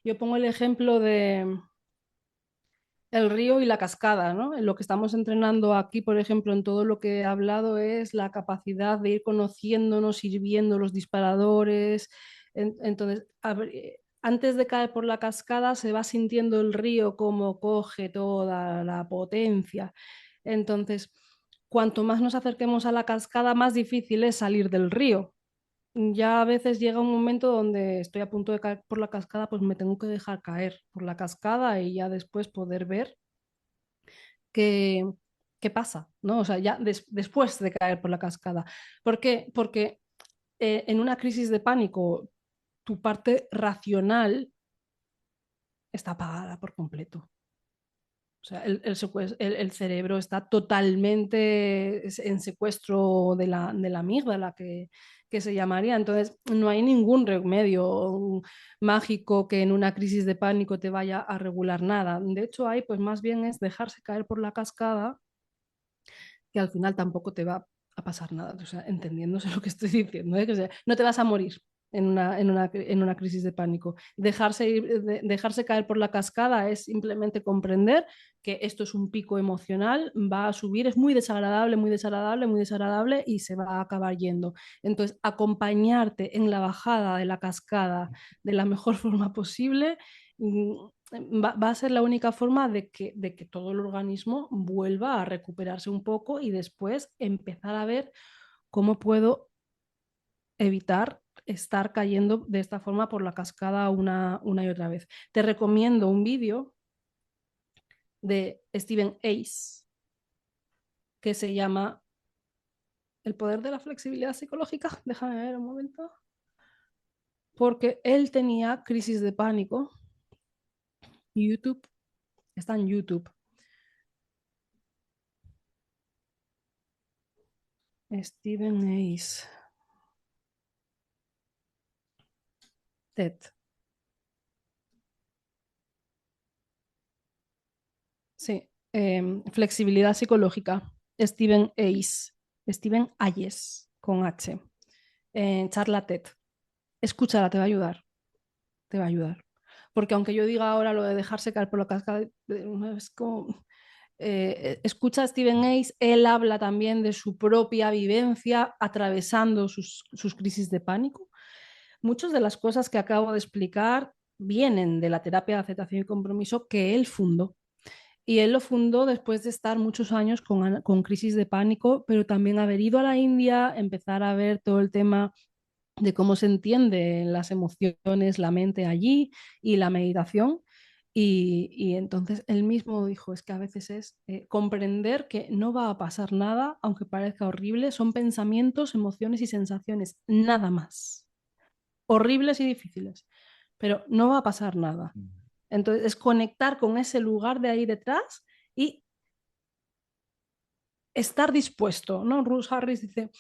yo pongo el ejemplo de el río y la cascada, ¿no? En lo que estamos entrenando aquí, por ejemplo, en todo lo que he hablado es la capacidad de ir conociéndonos, ir viendo los disparadores. Entonces, antes de caer por la cascada, se va sintiendo el río como coge toda la potencia. Entonces, cuanto más nos acerquemos a la cascada, más difícil es salir del río. Ya a veces llega un momento donde estoy a punto de caer por la cascada, pues me tengo que dejar caer por la cascada y ya después poder ver qué, qué pasa, ¿no? O sea, ya después de caer por la cascada. ¿Por qué? Porque en una crisis de pánico, tu parte racional está apagada por completo. O sea, el cerebro está totalmente en secuestro de la amígdala, que se llamaría. Entonces, no hay ningún remedio mágico que en una crisis de pánico te vaya a regular nada. De hecho, hay, pues más bien es dejarse caer por la cascada, que al final tampoco te va a pasar nada, o sea, entendiéndose lo que estoy diciendo, ¿eh? O sea, no te vas a morir en una crisis de pánico. Dejarse caer por la cascada es simplemente comprender que esto es un pico emocional, va a subir, es muy desagradable, muy desagradable, muy desagradable y se va a acabar yendo. Entonces, acompañarte en la bajada de la cascada de la mejor forma posible va a ser la única forma de que todo el organismo vuelva a recuperarse un poco y después empezar a ver cómo puedo evitar estar cayendo de esta forma por la cascada una y otra vez. Te recomiendo un vídeo de Stephen Ace que se llama El poder de la flexibilidad psicológica. Déjame ver un momento. Porque él tenía crisis de pánico. YouTube, está en YouTube. Stephen Ace. TED. Sí, flexibilidad psicológica. Stephen Ace. Stephen Ayes, con H. Charla TED. Escúchala, te va a ayudar. Te va a ayudar. Porque aunque yo diga ahora lo de dejarse caer por la cascada, es como... escucha a Stephen Ace, él habla también de su propia vivencia atravesando sus crisis de pánico. Muchas de las cosas que acabo de explicar vienen de la terapia de aceptación y compromiso que él fundó. Y él lo fundó después de estar muchos años con crisis de pánico, pero también haber ido a la India, empezar a ver todo el tema de cómo se entienden las emociones, la mente allí y la meditación. Y entonces él mismo dijo, es que a veces es comprender que no va a pasar nada, aunque parezca horrible, son pensamientos, emociones y sensaciones, nada más. Horribles y difíciles, pero no va a pasar nada. Entonces es conectar con ese lugar de ahí detrás y estar dispuesto, ¿no? Ruth Harris dice,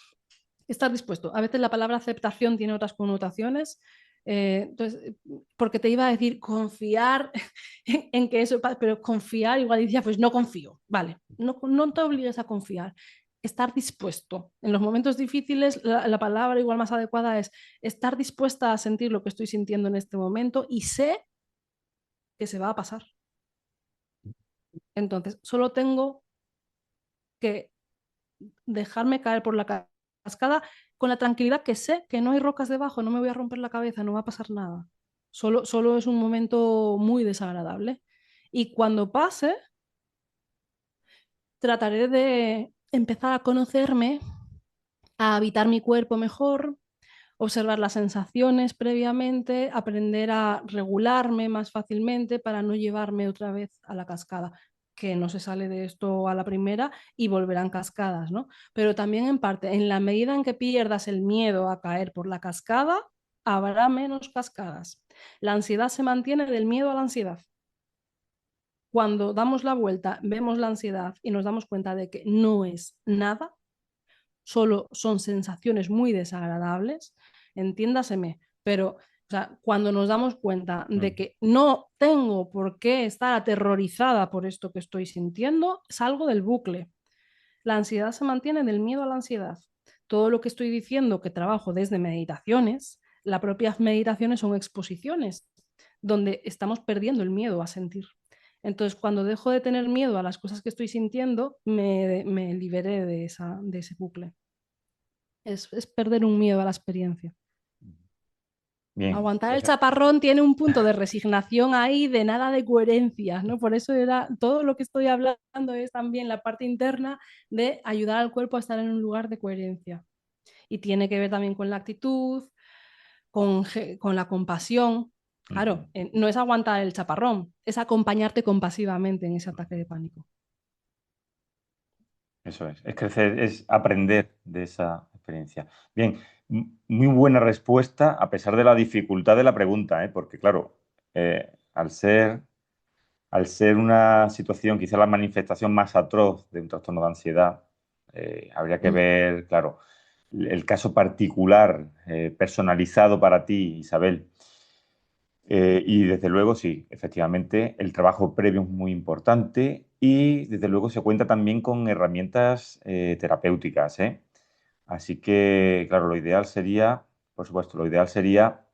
estar dispuesto. A veces la palabra aceptación tiene otras connotaciones, entonces, porque te iba a decir confiar en que eso, pero confiar igual decía, pues no confío, vale, no te obligues a confiar, estar dispuesto. En los momentos difíciles, la palabra igual más adecuada es estar dispuesta a sentir lo que estoy sintiendo en este momento y sé que se va a pasar. Entonces, solo tengo que dejarme caer por la cascada con la tranquilidad que sé que no hay rocas debajo, no me voy a romper la cabeza, no va a pasar nada. Solo es un momento muy desagradable. Y cuando pase, trataré de empezar a conocerme, a habitar mi cuerpo mejor, observar las sensaciones previamente, aprender a regularme más fácilmente para no llevarme otra vez a la cascada. que no se sale de esto a la primera y volverán cascadas, ¿no? Pero también en parte, en la medida en que pierdas el miedo a caer por la cascada, habrá menos cascadas. La ansiedad se mantiene del miedo a la ansiedad. Cuando damos la vuelta, vemos la ansiedad y nos damos cuenta de que no es nada, solo son sensaciones muy desagradables, entiéndaseme, pero o sea, cuando nos damos cuenta de Mm. que no tengo por qué estar aterrorizada por esto que estoy sintiendo, salgo del bucle. La ansiedad se mantiene del miedo a la ansiedad. Todo lo que estoy diciendo que trabajo desde meditaciones, las propias meditaciones son exposiciones donde estamos perdiendo el miedo a sentir. Entonces, cuando dejo de tener miedo a las cosas que estoy sintiendo, me liberé de ese bucle. Es perder un miedo a la experiencia. Bien, Aguantar el pues, chaparrón tiene un punto de resignación ahí, de nada de coherencia, ¿no? Por eso era todo lo que estoy hablando es también la parte interna de ayudar al cuerpo a estar en un lugar de coherencia. Y tiene que ver también con la actitud, con la compasión. ujú. Claro, no es aguantar el chaparrón, es acompañarte compasivamente en ese ataque de pánico. Eso es crecer, es aprender de esa experiencia. Bien, muy buena respuesta a pesar de la dificultad de la pregunta, ¿eh? Porque claro, al ser una situación, quizá la manifestación más atroz de un trastorno de ansiedad, habría que Mm. ver, claro, el caso particular, personalizado para ti, Isabel. Y desde luego, sí, efectivamente, el trabajo previo es muy importante y desde luego se cuenta también con herramientas terapéuticas, ¿eh? Así que, claro, lo ideal sería, por supuesto, lo ideal sería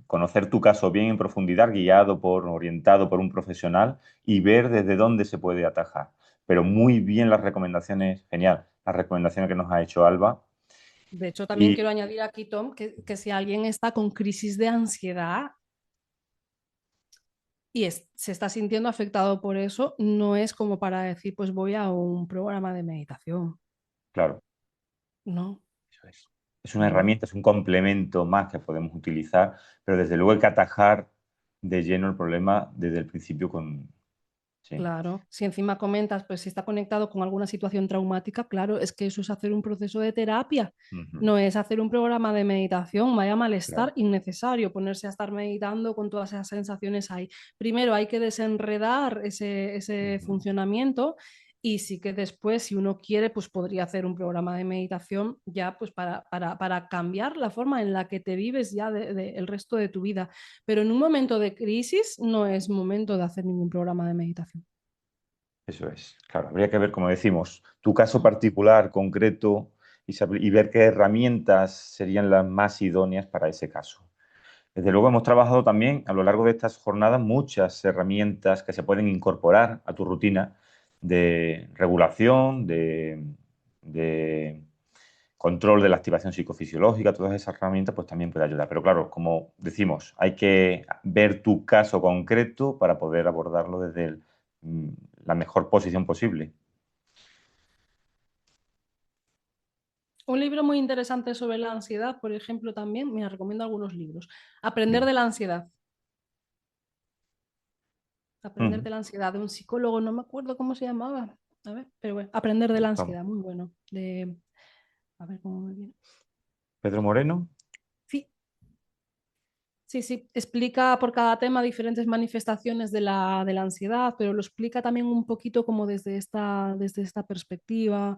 conocer tu caso bien en profundidad, orientado por un profesional y ver desde dónde se puede atajar. Pero muy bien las recomendaciones, genial, las recomendaciones que nos ha hecho Alba. De hecho, también Y quiero añadir aquí, Tom, que si alguien está con crisis de ansiedad, y se está sintiendo afectado por eso, no es como para decir, pues voy a un programa de meditación. claro, No, eso es. Es una no. herramienta, es un complemento más que podemos utilizar, pero desde luego hay que atajar de lleno el problema desde el principio con... Sí. Claro, si encima comentas, pues si está conectado con alguna situación traumática, claro, es que eso es hacer un proceso de terapia, Ujú, no es hacer un programa de meditación, vaya malestar claro. innecesario ponerse a estar meditando con todas esas sensaciones ahí. Primero hay que desenredar ese Ujú. funcionamiento y sí que después, si uno quiere, pues podría hacer un programa de meditación ya pues para cambiar la forma en la que te vives ya el resto de tu vida. Pero en un momento de crisis no es momento de hacer ningún programa de meditación. Eso es, claro, habría que ver, como decimos, tu caso particular, concreto, y ver qué herramientas serían las más idóneas para ese caso. Desde luego hemos trabajado también a lo largo de estas jornadas muchas herramientas que se pueden incorporar a tu rutina de regulación, de control de la activación psicofisiológica, todas esas herramientas pues también puede ayudar. Pero claro, como decimos, hay que ver tu caso concreto para poder abordarlo desde mm, la mejor posición posible. Un libro muy interesante sobre la ansiedad, por ejemplo, también, me recomiendo algunos libros. Aprender Bien. de la ansiedad. Aprender Mm, de la ansiedad de un psicólogo, no me acuerdo cómo se llamaba. A ver, pero bueno, Aprender de la buscamos. ansiedad, muy bueno. A ver cómo me viene. Pedro Moreno. Sí, sí, sí. Explica por cada tema diferentes manifestaciones de la ansiedad, pero lo explica también un poquito como desde esta perspectiva.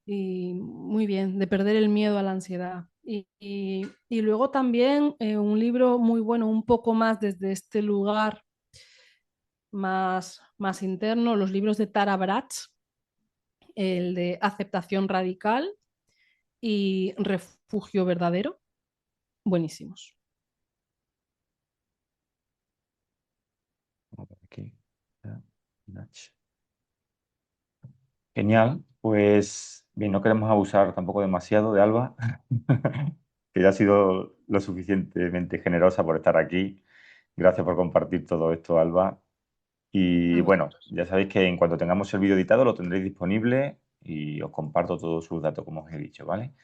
Y muy bien, de perder el miedo a la ansiedad. Y luego también un libro muy bueno, un poco más desde este lugar más interno, los libros de Tara Brach, el de Aceptación Radical y Refugio Verdadero, buenísimos. Vamos a ver aquí. Nach. Genial, pues bien, no queremos abusar tampoco demasiado de Alba, que ya ha sido lo suficientemente generosa por estar aquí. Gracias por compartir todo esto, Alba. Y A bueno, vosotros. ya sabéis que en cuanto tengamos el vídeo editado lo tendréis disponible y os comparto todos sus datos, como os he dicho, ¿vale?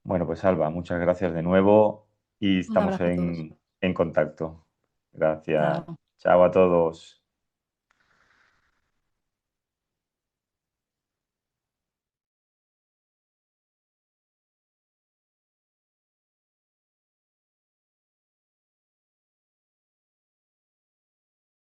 Bueno, pues Alba, muchas gracias de nuevo y Un estamos abrazo a todos. en contacto. Gracias. Chao. Chao a todos.